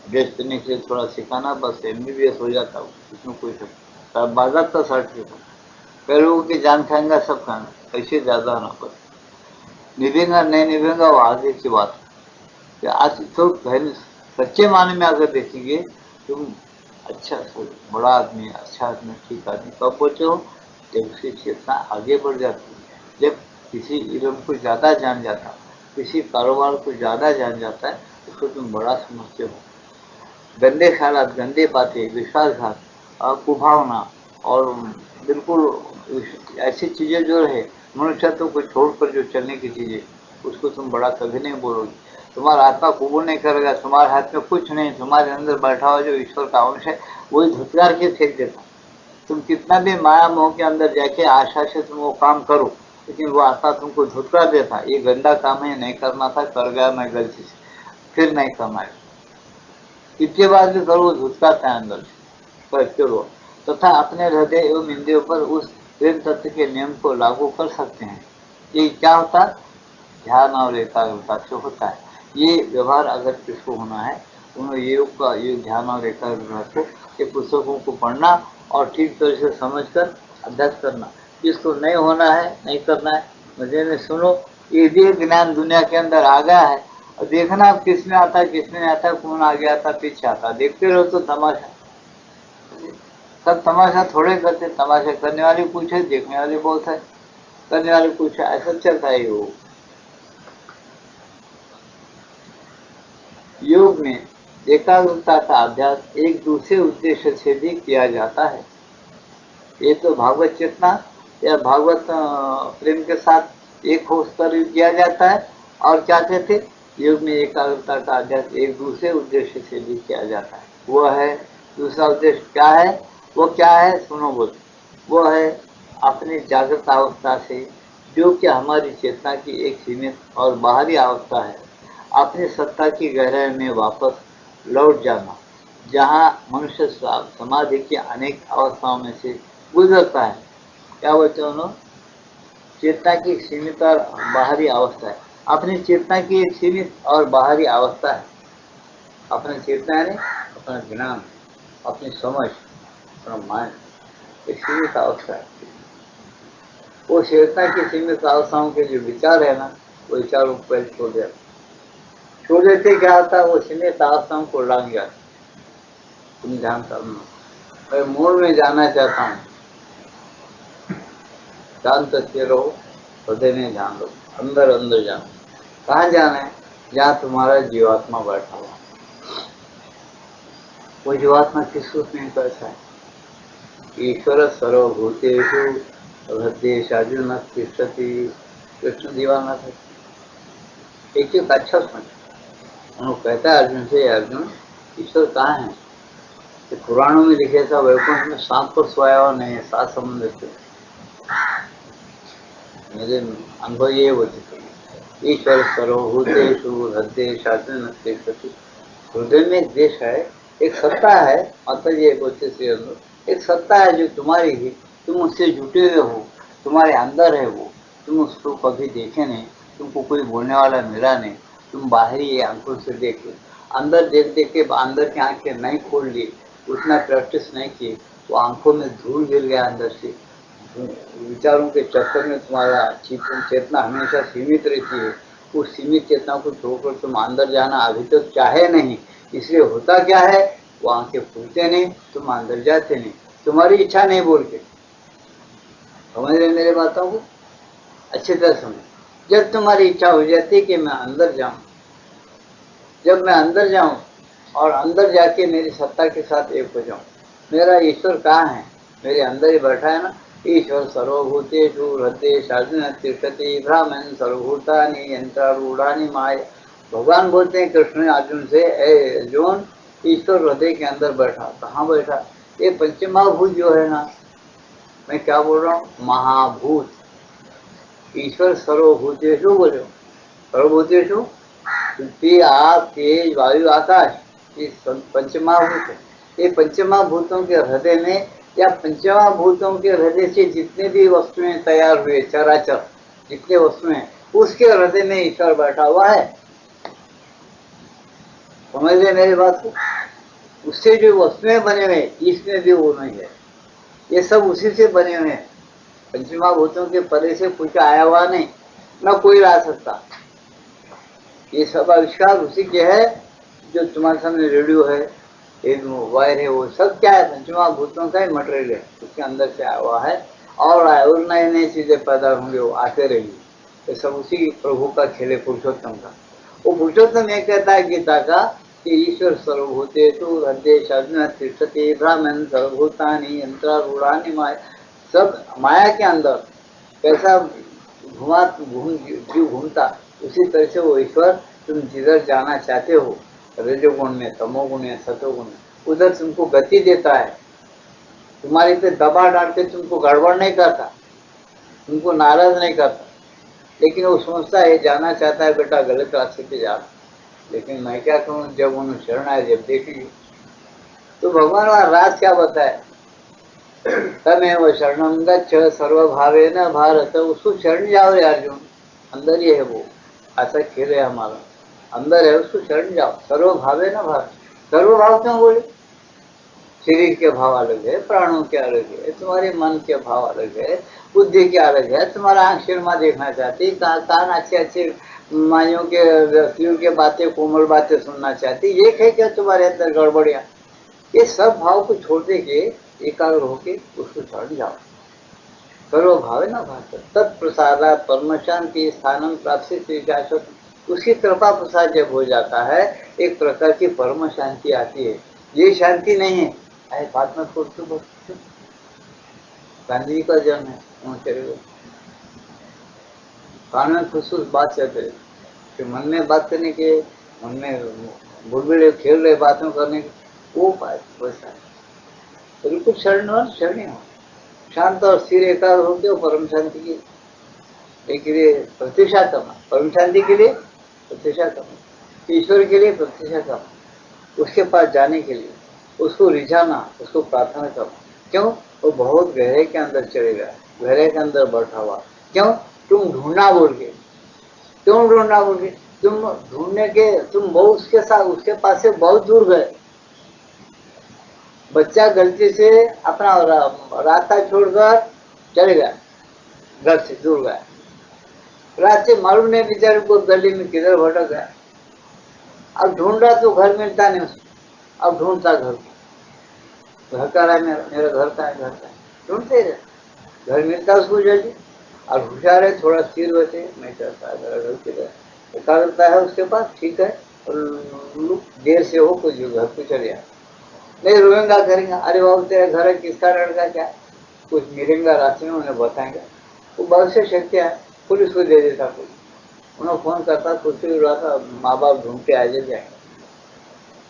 ड्रेस पहनने के लिए थोड़ा सिखाना, बस MBBS हो जाता हूँ, इसमें कोई सब बाजाबता सर्टिफिकेट। कई लोगों की जान खाएंगा, सब खाना, पैसे ज़्यादा ना, बस निभेगा नहीं निभेगा वो आगे की बात है। आज तो पहले सच्चे माने में अगर देखेंगे तुम, अच्छा बड़ा आदमी, अच्छा आदमी, ठीक आदमी कब पहुंचे हो, जब उसकी चेतना आगे बढ़ जाती है, जब किसी इल्म को ज़्यादा जान जाता, किसी कारोबार को ज़्यादा जान जाता है, उसको तुम बड़ा समझते हो। गंदे ख्यालात, गंदे बातें, विश्वासघात, कुभावना और बिल्कुल ऐसी चीज़ें जो है मनुष्यत्व को छोड़कर जो चलने की चीज़ें, उसको तुम बड़ा कभी नहीं बोलोगे। तुम्हारा आत्मा कबूल नहीं करेगा, तुम्हारे हाथ में कुछ नहीं, तुम्हारे अंदर बैठा हुआ जो ईश्वर का अंश है वही धुतकार के फेंक देता। तुम कितना भी माया मोह के अंदर जाके आशा से तुम वो काम करो, लेकिन वो आत्मा तुमको धुतकार देता, ये गंदा काम है, नहीं करना था, कर गया मैं गलती से, फिर नहीं करना है। इसके बाद भी करो, धुतकारता है अंदर से, करते रहो, तथा अपने हृदय एवं इंद्रियों पर उस प्रेम तत्व के नियम को लागू कर सकते हैं। ये क्या होता है, ध्यान और एकाग्रता से होता है। ये व्यवहार अगर किसको होना है, उन्हें योग का, योग ध्यान और एकाग्रता को, ये पुस्तकों को पढ़ना और ठीक तरह से समझकर अभ्यास करना। जिसको नहीं होना है, नहीं करना है, मजे में सुनो, ये भी ज्ञान दुनिया के अंदर आ गया है। और देखना अब किसमें आता है, किसमें नहीं आता, कौन आगे आता, पीछे आता, देखते रहो तो तमाशा। सब तमाशा थोड़े करते, तमाशा करने वाले कुछ है, देखने वाले बहुत है, करने वाले कुछ है, ऐसा चलता है वो। योग में एकाग्रता का अभ्यास एक दूसरे उद्देश्य से भी किया जाता है। ये तो भागवत चेतना या भागवत प्रेम के साथ एक होकर किया जाता है। और क्या कहते, योग में एकाग्रता का अभ्यास एक दूसरे उद्देश्य से भी किया जाता है। वो है, दूसरा उद्देश्य क्या है, वो क्या है, सुनो बोल, वो है अपनी जागृत अवस्था से, जो कि हमारी चेतना की एक सीमित और बाहरी अवस्था है, अपनी सत्ता की गहराई में वापस लौट जाना, जहाँ मनुष्य समाधि की अनेक अवस्थाओं में से गुजरता है। क्या बोलते हैं उन्होंने, चेतना की सीमित और बाहरी अवस्था है, अपनी चेतना की एक सीमित और बाहरी अवस्था है। अपनी चेतना है, अपना ज्ञान, अपनी समझ, अपना माइंड एक सीमित अवस्था है। वो चेतना की सीमित अवस्थाओं के जो विचार है ना, वो विचारों को पहले छोड़ देते, छोड़ देते क्या होता है, वो सीमित अवस्थाओं को लांग जाते। तुम ध्यान करना, मैं मूल में जाना चाहता हूँ, ध्यान करते रहो, हृदय में ध्यान दो, अंदर अंदर जाना। कहाँ जाना है, जहाँ तुम्हारा जीवात्मा बैठा हुआ। वो जीवात्मा किस रूप में बैठा है, ईश्वर सर्वभूतेषु हृदयेषु तिष्ठति, कृष्ण दीवाना था। एक एक अच्छा समझ, उन्होंने कहता है अर्जुन से, अर्जुन ईश्वर कहाँ है, तो पुराणों में लिखे था वैकुंठ में सांप पर सोया हुआ नहीं है, सात समुद्र से। मेरे अनुभव ये होते थे, ईश्वर सर्वभूतेषु हृदयेषु तिष्ठति। हृदय में एक देश है, एक सत्ता है, मतलब ये बोलते से एक सत्ता है जो तुम्हारी ही, तुम उससे जुटे हुए हो, तुम्हारे अंदर है वो, तुम उसको कभी देखे नहीं, तुमको कोई बोलने वाला मिला नहीं, तुम बाहरी आंखों से देखे, अंदर देख देख के अंदर की आंखें नहीं खोल ली, उतना प्रैक्टिस नहीं की, वो आंखों में धूल गिर गया अंदर से। विचारों के चक्कर में तुम्हारा चेतना हमेशा सीमित रहती है। उस सीमित चेतना को छोड़कर तुम अंदर जाना अभी तक चाहे नहीं, इसलिए होता क्या है, वो आंखें खुलते नहीं, तुम अंदर जाते नहीं, तुम्हारी इच्छा नहीं बोल के। समझ रहे मेरे बातों को, अच्छी तरह समझ। जब तुम्हारी इच्छा हो जाती है कि मैं अंदर जाऊं, जब मैं अंदर जाऊं और अंदर जाके मेरी सत्ता के साथ एक हो जाऊं, मेरा ईश्वर कहाँ है, मेरे अंदर ही बैठा है ना। ईश्वर सर्वभूतेषु हृदयेषु तिष्ठति ब्राह्मण सर्वभूतानि यंत्रारूढ़ानि माया। भगवान बोलते हैं कृष्ण अर्जुन से, ए अर्जुन, ईश्वर हृदय के अंदर बैठा, कहाँ बैठा, ये पंचमहाभूत जो है ना, मैं क्या बोल रहा हूँ, महाभूत। ईश्वर सर्वभूतेषु बोले, सर्वभूतेषु पृथ्वी, आग, तेज, वायु, आकाश, ये पंचमहाभूत है। ये पंचमहाभूतों के हृदय में, या पंचमहाभूतों के हृदय से जितने भी वस्तुएं तैयार हुए, चराचर जितने वस्तुएं, उसके हृदय में ईश्वर बैठा हुआ है। समझ रहे मेरी बात को? उससे जो वस्तुएं बने हुए इसमें भी वो नहीं है, ये सब उसी से बने हुए हैं। पंचमा भूतों के परे से कुछ आया हुआ नहीं, न कोई ला सकता। ये सब आविष्कार उसी के है। जो तुम्हारे सामने रेडियो है, एक वायर है, वो सब क्या है? पंचमा भूतों का ही मटेरियल है, उसके अंदर से आया हुआ है। और नई नई चीजें पैदा होंगे, वो आते रहेंगी। ये सब उसी प्रभु का खेल है, पुरुषोत्तम का। वो पुरुषोत्तम ये कहता है गीता का कि ईश्वर सर्वभूतेषु हृदय तिष्ठति ब्राह्मण सर्वभूतानि यंत्रारूढ़ानि माया। सब माया के अंदर कैसा जीव घूमता, उसी तरह से वो ईश्वर तुम जिधर जाना चाहते हो, रजोगुण में, तमोगुण में, सतोगुण में, उधर तुमको गति देता है। तुम्हारे पे दबा डाल के तुमको गड़बड़ नहीं करता, तुमको नाराज नहीं करता। लेकिन वो सोचता है, जाना चाहता है बेटा गलत रास्ते पे जा, लेकिन मैं क्या कहूँ, जब उन्हें शरण आए, जब देखेंगे तो भगवान का राज क्या बताए? तमेव शरणं गच्छ सर्वभावेन भारत। उसको शरण जाओ रे अर्जुन, अंदर ही है वो। ऐसा खेल है हमारा, अंदर है, उसको शरण जाओ। सर्वभावेन भारत, सर्वभाव क्यों बोले? शरीर के भाव अलग है, प्राणों के अलग है, तुम्हारे मन के भाव अलग है, बुद्धि के अलग है। तुम्हारा आंख सिनेमा देखना चाहती, कान अच्छे अच्छे माइयों के व्यक्तियों के बातें, कोमल बातें सुनना चाहती। एक है क्या तुम्हारे अंदर गड़बड़ियां? ये सब भाव को छोड़ दे के एकाग्र होके उसको छोड़ जाओ। सर्वभाव है ना भाषा तत्प्रसादा परम शांति स्थानम प्राप्त शाश्वत। उसकी कृपा प्रसाद जब हो जाता है, एक प्रकार की परम शांति आती है। ये शांति नहीं है, अरे बात में गांधी जी का जन्म है, कान में खुशखुश बात करते कि मन में बात करने के, मन में बुलबुले खेल रहे बातों करने के, वो बात वैसा है। बिल्कुल शरणी हो, शांत और स्थिर एकाग्र होते हो परम शांति के लिए प्रतीक्षा करना, परम शांति के लिए प्रतीक्षा करना, ईश्वर के लिए प्रतीक्षा करना, उसके पास जाने के लिए उसको रिझाना, उसको प्रार्थना करना। क्यों? वो बहुत गहरे के अंदर चलेगा, गहरे के अंदर बैठा हुआ। क्यों? तुम ढूंढना बोल के, क्यों ढूंढना बोल के? तुम ढूंढने के, तुम बहुत उसके साथ, उसके पास से बहुत दूर गए। बच्चा गलती से अपना रास्ता छोड़कर चले गया, घर से दूर गया, रास्ते मालूम नहीं बेचारे को, गली में किधर भटक गया। अब ढूंढ रहा तो घर मिलता नहीं उसको, अब ढूंढता घर का रहा, मेरा घर का है, घर का है, ढूंढते रहे, घर मिलता उसको जल्दी। और होशियार है, थोड़ा स्थिर वैसे नहीं करता है, मेरा घर किधर एकाग्रता है उसके पास, ठीक है। और देर से हो कुछ घर पे चले जाए, नहीं रोएंगा करेंगे, अरे बाबू तेरा घर है, किसका लड़का, क्या कुछ मिलेंगा रास्ते में, उन्हें बताएंगे। वो बहुत से शक्ति है, पुलिस को दे देता, कोई उन्हें फोन करता, कुछ भी रहा था, माँ बाप ढूंढते आ जाएंगे।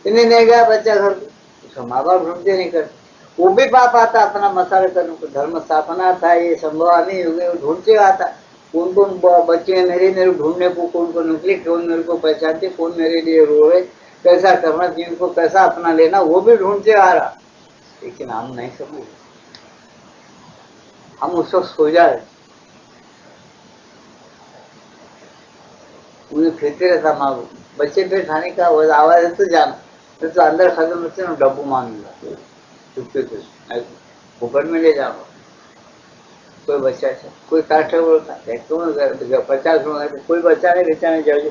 इन्हें नहीं गया बच्चा घर को, उसका माँ बाप ढूंढते नहीं करते, वो भी पाप आता अपना मसाले करने को, धर्म स्थापना था, ये संभव नहीं हो गए, ढूंढते आता कौन कौन बच्चे मेरे ढूंढने को, कौन कौन निकले, कौन मेरे को पहचानते, कौन मेरे लिए रो रहे, कैसा करना, जिनको कैसा अपना लेना, वो भी ढूंढते आ रहा। लेकिन हम नहीं समझे, हम उस वक्त सो जाए, उन्हें फिरते रहता माँ बच्चे पे खाने का आवाज है तो जाना, तो अंदर खत्म होते ना, डब्बू मांगेगा चुपके से, ऊपर में ले जाओ। कोई बच्चा है, कोई काटे बोलता है, 50 लोग, कोई बच्चा नहीं बेचाने जाओगे।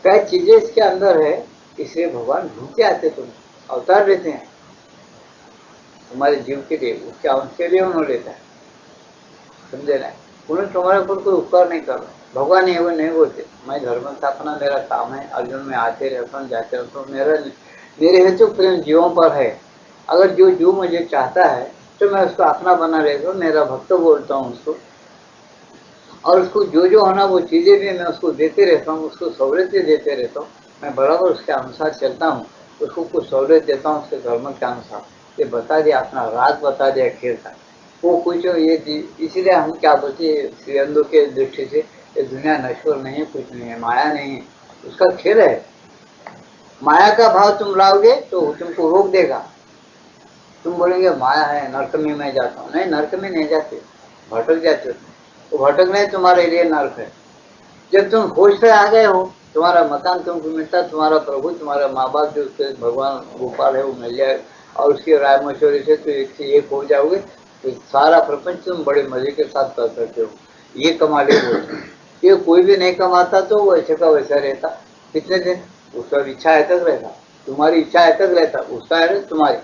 कई चीजें इसके अंदर है, इसलिए भगवान ढूंढते आते, तुम अवतार लेते हैं तुम्हारे जीव के लिए, उसके अंश के लिए उन्होंने लेता है, समझे ना? उन्हें तुम्हारे ऊपर कोई उपकार नहीं कर रहा। भगवान ये वो नहीं बोलते, मैं धर्म स्थापना मेरा काम है, अर्जुन में आते रहता हूँ, जाते रहता हूँ, मेरे हेतु प्रेम जीवों पर है। अगर जो जीव मुझे चाहता है तो मैं उसको अपना बना रहता हूँ, मेरा भक्त बोलता हूँ उसको, और उसको जो जो होना वो चीजें भी मैं उसको देते रहता हूँ, उसको सहूलियतें देते रहता हूँ, मैं बराबर उसके अनुसार चलता हूँ, उसको कुछ सहूलियत देता हूँ उसके धर्म के अनुसार। ये बता दिया, अपना राज बता दिया खेल का, वो कुछ ये, इसीलिए हम क्या बोलते श्री अंधों के दृष्टि से, ये दुनिया नश्वर नहीं है, कुछ नहीं है, माया नहीं है, उसका खेल है। माया का भाव तुम लाओगे तो तुमको रोक देगा, तुम बोलेंगे माया है, नरक में मैं जाता हूँ, नहीं नरक में नहीं जाते, भटक जाते हो, वो भटकना तुम्हारे लिए नरक है। जब तुम होश पे आ गए हो तुम्हारा मकान तुमको मिलता, तुम्हारा प्रभु, तुम्हारा माँ बाप जो भगवान गोपाल है वो मिल जाए, और उसकी राय मशवरे से तो एक से एक हो जाओगे, तो सारा प्रपंच तुम बड़े मजे के साथ कर सकते हो। ये कमा ले बोलते हैं। ये कोई भी नहीं कमाता तो वैसे का वैसा रहता। कितने दिन उसका इच्छा है तक रहता, तुम्हारी इच्छा है तक रहता, उसका है तुम्हारी।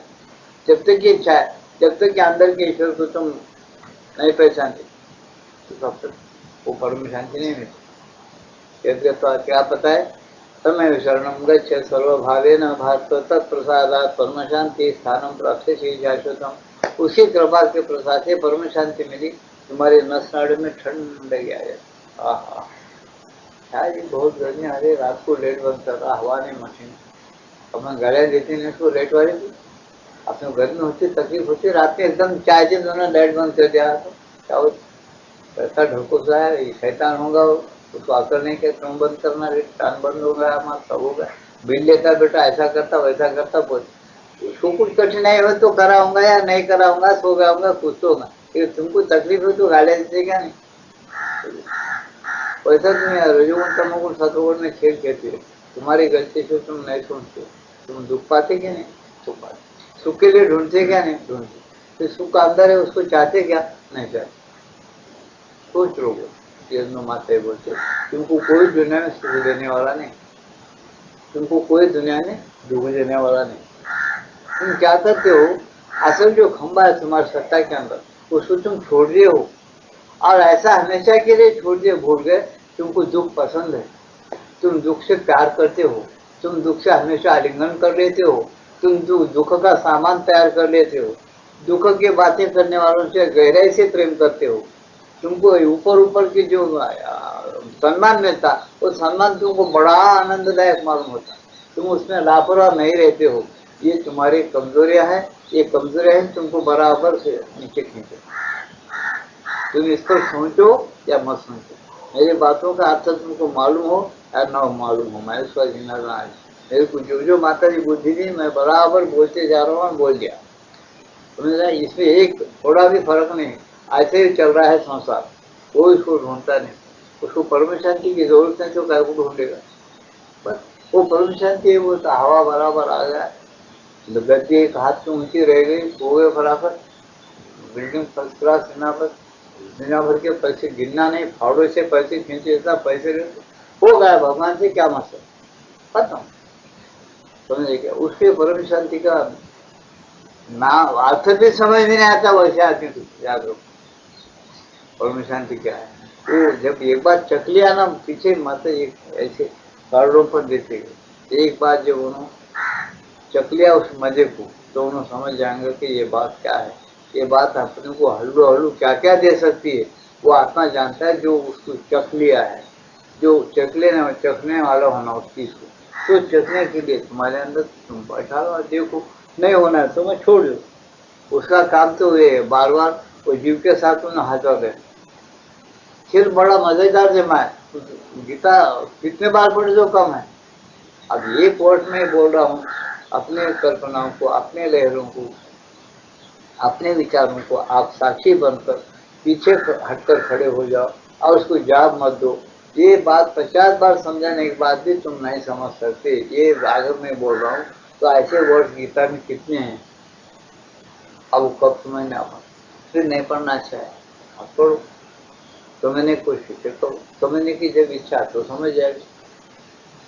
जब तक ये इच्छा है, जब तक के अंदर के ईश्वर को तुम नहीं पहचानते, तो तब तक वो परम शांति नहीं मिलती। तो क्या पता है, तमेव शरणं गच्छ सर्वभावेन भारत तत्प्रसादात् परम शांति स्थानम प्राप्त श्री शाश्वतम। उसी कृपा के प्रसाद से परम शांति मिली, तुम्हारे नस नाड़ी में ठंड गया है। आहा, शायद ये बहुत गर्मी, अरे रात को लेट बंद कर रहा, हवा नहीं मशीन, अपना गाड़ियाँ देती नहीं उसको लेट वाले की, अपने गर्मी होती तकलीफ होती, रात में एकदम चाय से दोनों लाइट बंद कर दिया तो क्या हो, ऐसा ढकोसा है, शैतान होगा उसको आकर नहीं कहते तुम बंद करना, कान बंद हो गया, हमारा सब हो गया, बिल लेता बेटा ऐसा करता वैसा करता, बोल उसको कुछ कठिनाई हो तो कराऊंगा या नहीं कराऊंगा, सो जाऊंगा, कुछ तो होगा, तुमको तकलीफ हो तो गालियाँ देते क्या नहीं। वैसा तुम्हें रजोगुण तमोगुण सतोगुण में खेल खेलती है, तुम्हारी गलती से तुम नहीं सुनते, तुम दुख पाते क्या नहीं, सुख पाते, सुख के लिए ढूंढते क्या नहीं ढूंढते, फिर सुख अंदर है उसको चाहते क्या नहीं चाहते। सोच लोगे माता बोलते तुमको कोई दुनिया में सुख देने वाला नहीं, तुमको कोई दुनिया में दुख देने वाला नहीं। तुम क्या करते हो, असल जो खंबा है तुम्हारी सत्ता के अंदर उसको तुम छोड़ दिए हो, और ऐसा हमेशा के लिए छोड़ दिए, भूल गए तुमको दुख पसंद है, तुम दुख से प्यार करते हो, तुम दुख से हमेशा आलिंगन कर लेते हो, तुम दुख का सामान तैयार कर लेते हो, दुख की बातें करने वालों से गहराई से प्रेम करते हो, तुमको ऊपर ऊपर की जो सम्मान मिलता वो सम्मान तुमको बड़ा आनंददायक मालूम होता, तुम उसमें लापरवाह नहीं रहते हो। ये तुम्हारी कमजोरियां हैं, ये कमजोरियां हैं तुमको बराबर से नीचे खींचे। तुम इस पर सोचो या मत सोचो, मेरी बातों का अर्थ तुमको मालूम हो या न मालूम हो, मैं उसका जिम्मेदार आज मेरे को जो माता जी बुद्धि दी मैं बराबर बोलते जा रहा हूँ, बोल दिया। समझ, इसमें एक थोड़ा भी फर्क नहीं, ऐसे ही चल रहा है संसार, वो इसको ढूंढता नहीं, उसको परम शांति की जरूरत है तो क्या को ढूंढेगा, बस वो परम शांति है, वो तो हवा बराबर आ गया, गद्दी एक हाथ में ऊंची रह गई, हो गए फटाफट, बिल्डिंग फर्स्ट क्लास दुनिया भर के पैसे गिनना नहीं, फावड़ों से पैसे खींचे, इतना पैसे हो गया, भगवान से क्या मतलब, खत्म। समझे क्या, उसके परम शांति का ना अर्थ भी समझ में नहीं आता, वैसे आदमी को याद रखो परम शांति क्या है। वो जब एक बार चख लिया ना, पीछे मत एक ऐसे कार्डों पर देते गए, एक बार जब उन्होंने चख लिया उस मजे को, तो उन्होंने समझ जाएंगे कि ये बात क्या है, ये बात अपने को हल्लू हल्लू क्या क्या दे सकती है, वो आत्मा जानता है जो उसको चख लिया है, जो चखने वाला होना उस चीज को, तो चखने के लिए तुम्हारे अंदर तुम बैठा लो, देखो नहीं होना है तो मैं छोड़ दो, उसका काम तो ये बार बार वो जीव के साथ उन्हें हाथ दे। फिर बड़ा मजेदार जमा है, गीता कितने बार पढ़े जो कम है। अब ये कोर्ट में बोल रहा हूँ, अपने कल्पनाओं को, अपने लहरों को, अपने विचारों को आप साक्षी बनकर पीछे हटकर खड़े हो जाओ और उसको जवाब मत दो। ये बात 50 बार समझाने के बाद भी तुम नहीं समझ सकते, ये अगर मैं बोल रहा हूँ तो ऐसे वर्ड गीता में कितने हैं, अब कब समझने आप फिर नहीं पढ़ना चाहिए, अब पढ़ो, समझने की कोशिश करो, समझने की जब इच्छा तो समझ जाएगी।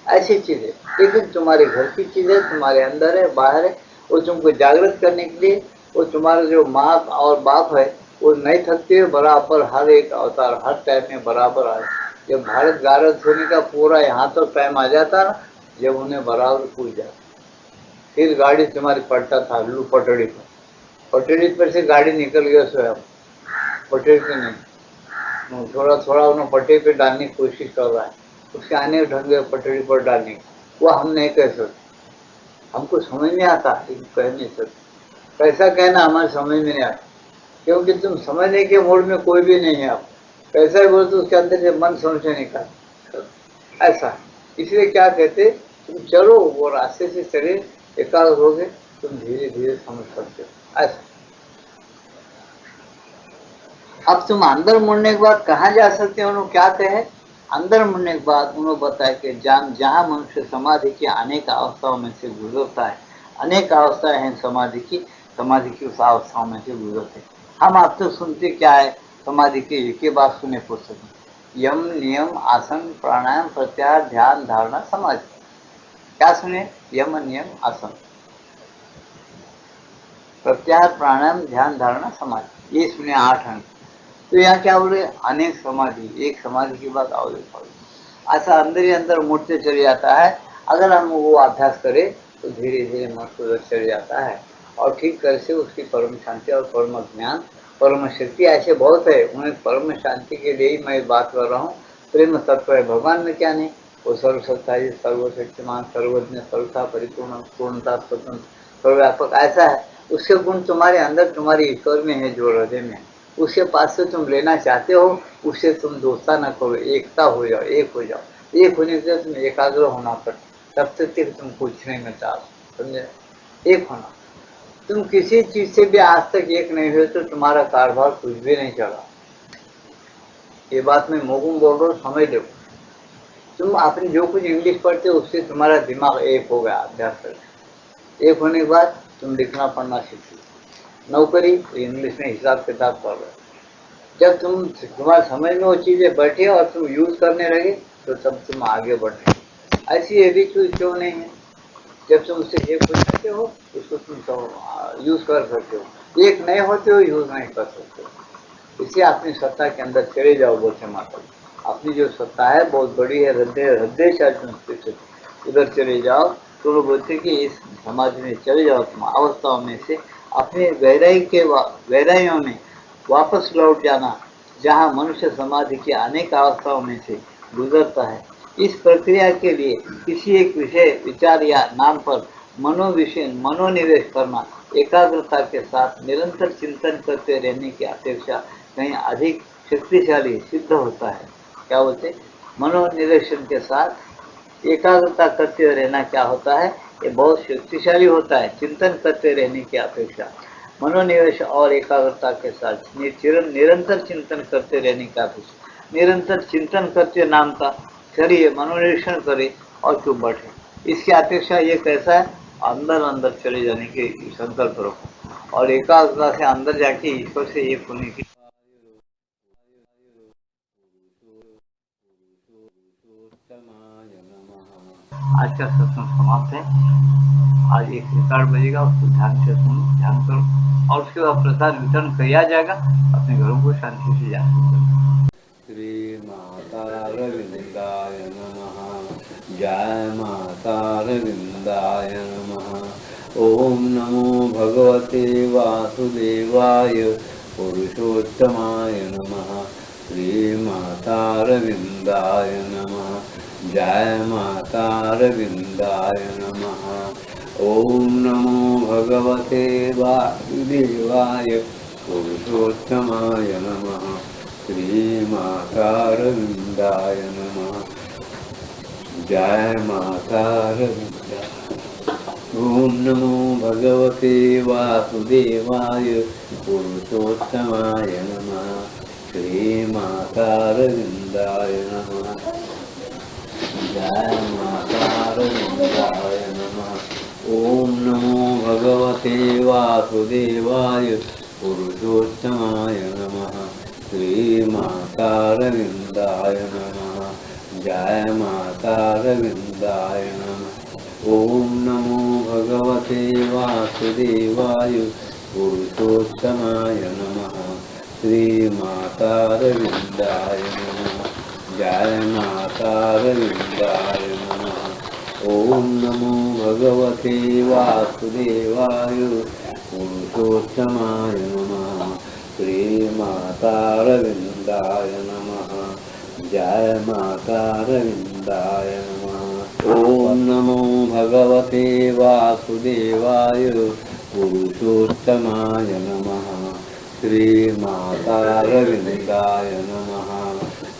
ऐसी चीजें, लेकिन तुम्हारे घर की चीजें तुम्हारे अंदर है बाहर है, वो तुमको जागृत करने के लिए वो तुम्हारा जो माँ और बाप है वो नहीं थकते, बराबर हर एक अवतार हर टाइम में बराबर आए। जब भारत गारद होने का पूरा यहाँ तो टाइम आ जाता ना, जब उन्हें बराबर पूछ जाता, फिर गाड़ी तुम्हारी पड़ता था लू पटड़ी पर से गाड़ी निकल गया स्वयं, पटड़ी पे नहीं, थोड़ा थोड़ा उन्हें पटड़ी पे डालने की कोशिश कर रहा है, उसके आने ढंग पटड़ी पर डालने की, वो हम नहीं कह सकते, हमको समझ में आता लेकिन कह नहीं सकते, कैसा कहना हमारे समझ में नहीं आता, क्योंकि तुम समझने के मूड में कोई भी नहीं है। आप कैसा ही बोलते उसके अंदर से मन समझ नहीं का ऐसा, इसलिए क्या कहते तुम चलो वो रास्ते से चले, एकाग्र हो गए तुम धीरे धीरे समझ सकते हो ऐसा। अब तुम अंदर मुड़ने के बाद कहाँ जा सकते हो, क्या कहे अंदर मुड़ने के बाद उन्होंने बताया कि जहाँ मनुष्य समाधि की अनेक अवस्थाओं में से गुजरता है, अनेक अवस्थाएं हैं समाधि की उस अवस्थाओं में से गुजरते। हम आप तो सुनते क्या है समाधि के एक ही बात सुने पुस्तक में, यम नियम आसन प्राणायाम प्रत्याहार ध्यान धारणा समाधि। क्या सुने? यम नियम आसन प्रत्याहार प्राणायाम ध्यान धारणा समाधि, ये सुने 8 अंक। तो यहाँ क्या बोल रहे? अनेक समाधि, एक समाधि की बात और ऐसा अंदर ही अंदर मुड़ते चले जाता है। अगर हम वो अभ्यास करें तो धीरे धीरे मन को चले जाता है और ठीक तरह से उसकी परम शांति और परम ज्ञान परम शक्ति ऐसे बहुत है। उन्हें परम शांति के लिए ही मैं बात कर रहा हूँ। प्रेम तत्व है भगवान में, क्या नहीं, वो सर्वसत्ता सर्वशक्तिमान सर्वज्ञ सर्वथा परिपूर्ण पूर्णता स्वतंत्र सर्वव्यापक ऐसा है। उसके गुण तुम्हारे अंदर तुम्हारे ईश्वर में है जो हृदय में है। उसके पास से तुम लेना चाहते हो, उससे तुम दोस्ता न करो, एकता हो जाओ, एक हो जाओ। एक होने से तुम एकाग्र होना पड़ता, तब तक तुम कुछ नहीं मिलता, समझे? एक होना। तुम किसी चीज से भी आज तक एक नहीं हुए तो तुम्हारा कारोबार कुछ भी नहीं चला। ये बात मैं मोगुम बोल रहा हूँ, समझ लो। तुम अपनी जो कुछ इंग्लिश पढ़ते हो उससे तुम्हारा दिमाग एक हो गया अभ्यास करके। एक होने के बाद तुम लिखना पढ़ना सीखो। नौकरी इंग्लिश में हिसाब किताब पढ़ रहे। जब तुम्हारे समझ में वो चीजें बैठे और तुम यूज करने लगे तो तब तुम आगे बढ़े। ऐसी हैबिट क्यों नहीं है? जब तुम उससे एक हो सकते हो उसको तुम यूज कर सकते हो, एक नए होते हो यूज नहीं कर सकते हो। इसलिए अपनी सत्ता के अंदर चले जाओ, बोलते माता। अपनी जो सत्ता है बहुत बड़ी है, हृदय से उधर चले जाओ। तो लोग बोलते कि इस समाधि में चले जाओ, तुम अवस्थाओं में से अपने गहराइयों में वापस लौट जाना, जहाँ मनुष्य समाधि की अनेक अवस्थाओं में से गुजरता है। इस प्रक्रिया के लिए किसी एक विषय विचार या नाम पर मनोनिवेश करना एकाग्रता के साथ निरंतर चिंतन करते रहने की अपेक्षा कहीं अधिक शक्तिशाली सिद्ध होता है। क्या बोलते? मनोनिवेशन के साथ एकाग्रता करते रहना क्या होता है? ये बहुत शक्तिशाली होता है चिंतन करते रहने की अपेक्षा। मनोनिवेश और एकाग्रता के साथ निरंतर चिंतन करते रहने का अपेक्षा, निरंतर चिंतन करते नाम का चलिए मनोनिरीक्षण करे और क्यों बैठे। इसकी अपेक्षा ये कैसा है? अंदर अंदर चले जाने की संकल्प रखो और एकाग्रता से अंदर जाके ईश्वर से एक होने की। आज का सत्संग समाप्त है। आज 1 रिकॉर्ड बजेगा, उसको ध्यान से सुनो, ध्यान करो और उसके बाद प्रसाद वितरण किया जाएगा। अपने घरों को शांति से जा सकते। श्री माता रविंदाय नमः। जय माता रविंदाय नमः। ओम नमो भगवते वासुदेवाय पुरुषोत्तमाय नमः। श्री माता रविंदाय नमः। जय माता रविंदाय नमः। ओम नमो भगवते वासुदेवाय पुरुषोत्तमाय नमः। श्री माता रविंदाय नमः। जय माता रविंदाय। ओम नमो भगवते वासुदेवाय पुरुषोत्तमाय नमः। श्री माता रविंदाय नमः। जय माता रविंदाय नमः। ओम नमो भगवते वासुदेवाय पुरुषोत्तमाय नमः। श्री माता रविंदाय नमः। जय माता रविंदाय नमः। ओम नमो भगवते वासुदेवाय पुरुषोत्तमाय नमः। श्री माता रविंदाय नमः। जय माता रविंदाय नमः। ओम नमो भगवते वासुदेवाय पुरुषोत्तमाय नमः। श्री माता रविंदाय नमः। जय माता रविंदाय नमः। ओम नमो भगवते वासुदेवाय पुरुषोत्तमाय नमः। श्री माता रविंदाय नमः।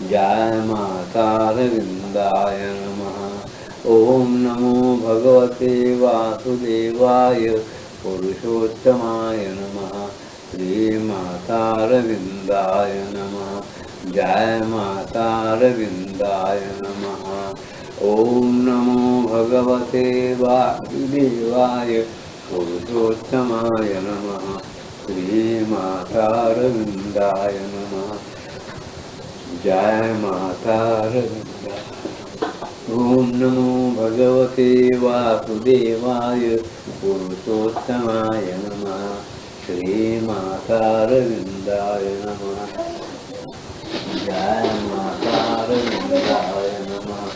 जय माता रविंदाय नमः। ओम नमो भगवते वासुदेवाय पुरुषोत्तमाय नमः। श्री माता रविंदाय नमः। जय माता अरविंदाय नमः। ओम नमो भगवते वासुदेवाय पुरुषोत्तमाय नमः। श्री माता अरविंदाय नमः। जय माता अरविंदाय। ओम नमो भगवते वासुदेवाय पुरुषोत्तमाय नमः। श्री माता अरविंदाय नमः। जय माता अरविंदाय नमः।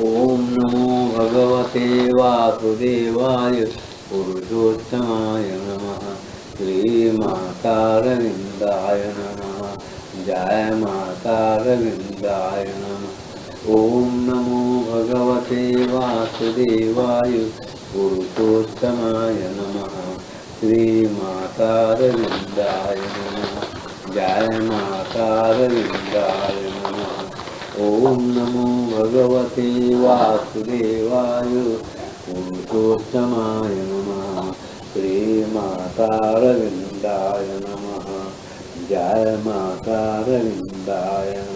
ओम नमो भगवते वासुदेवाय पुरुषोत्तमाय नमः। श्री माता अरविंदाय नमः। जय माता अरविंदाय नमः। ओम नमो भगवते वासुदेवाय पुरुषोत्तमाय नमः। श्री माता अरविंदाय नमः। जय माता अरविंदाय नमः। ओम नमो भगवते वासुदेवाय पुरुषोत्तमाय नमः। श्री माता अरविंदाय नमः। जय माता अरविंदाय नमः।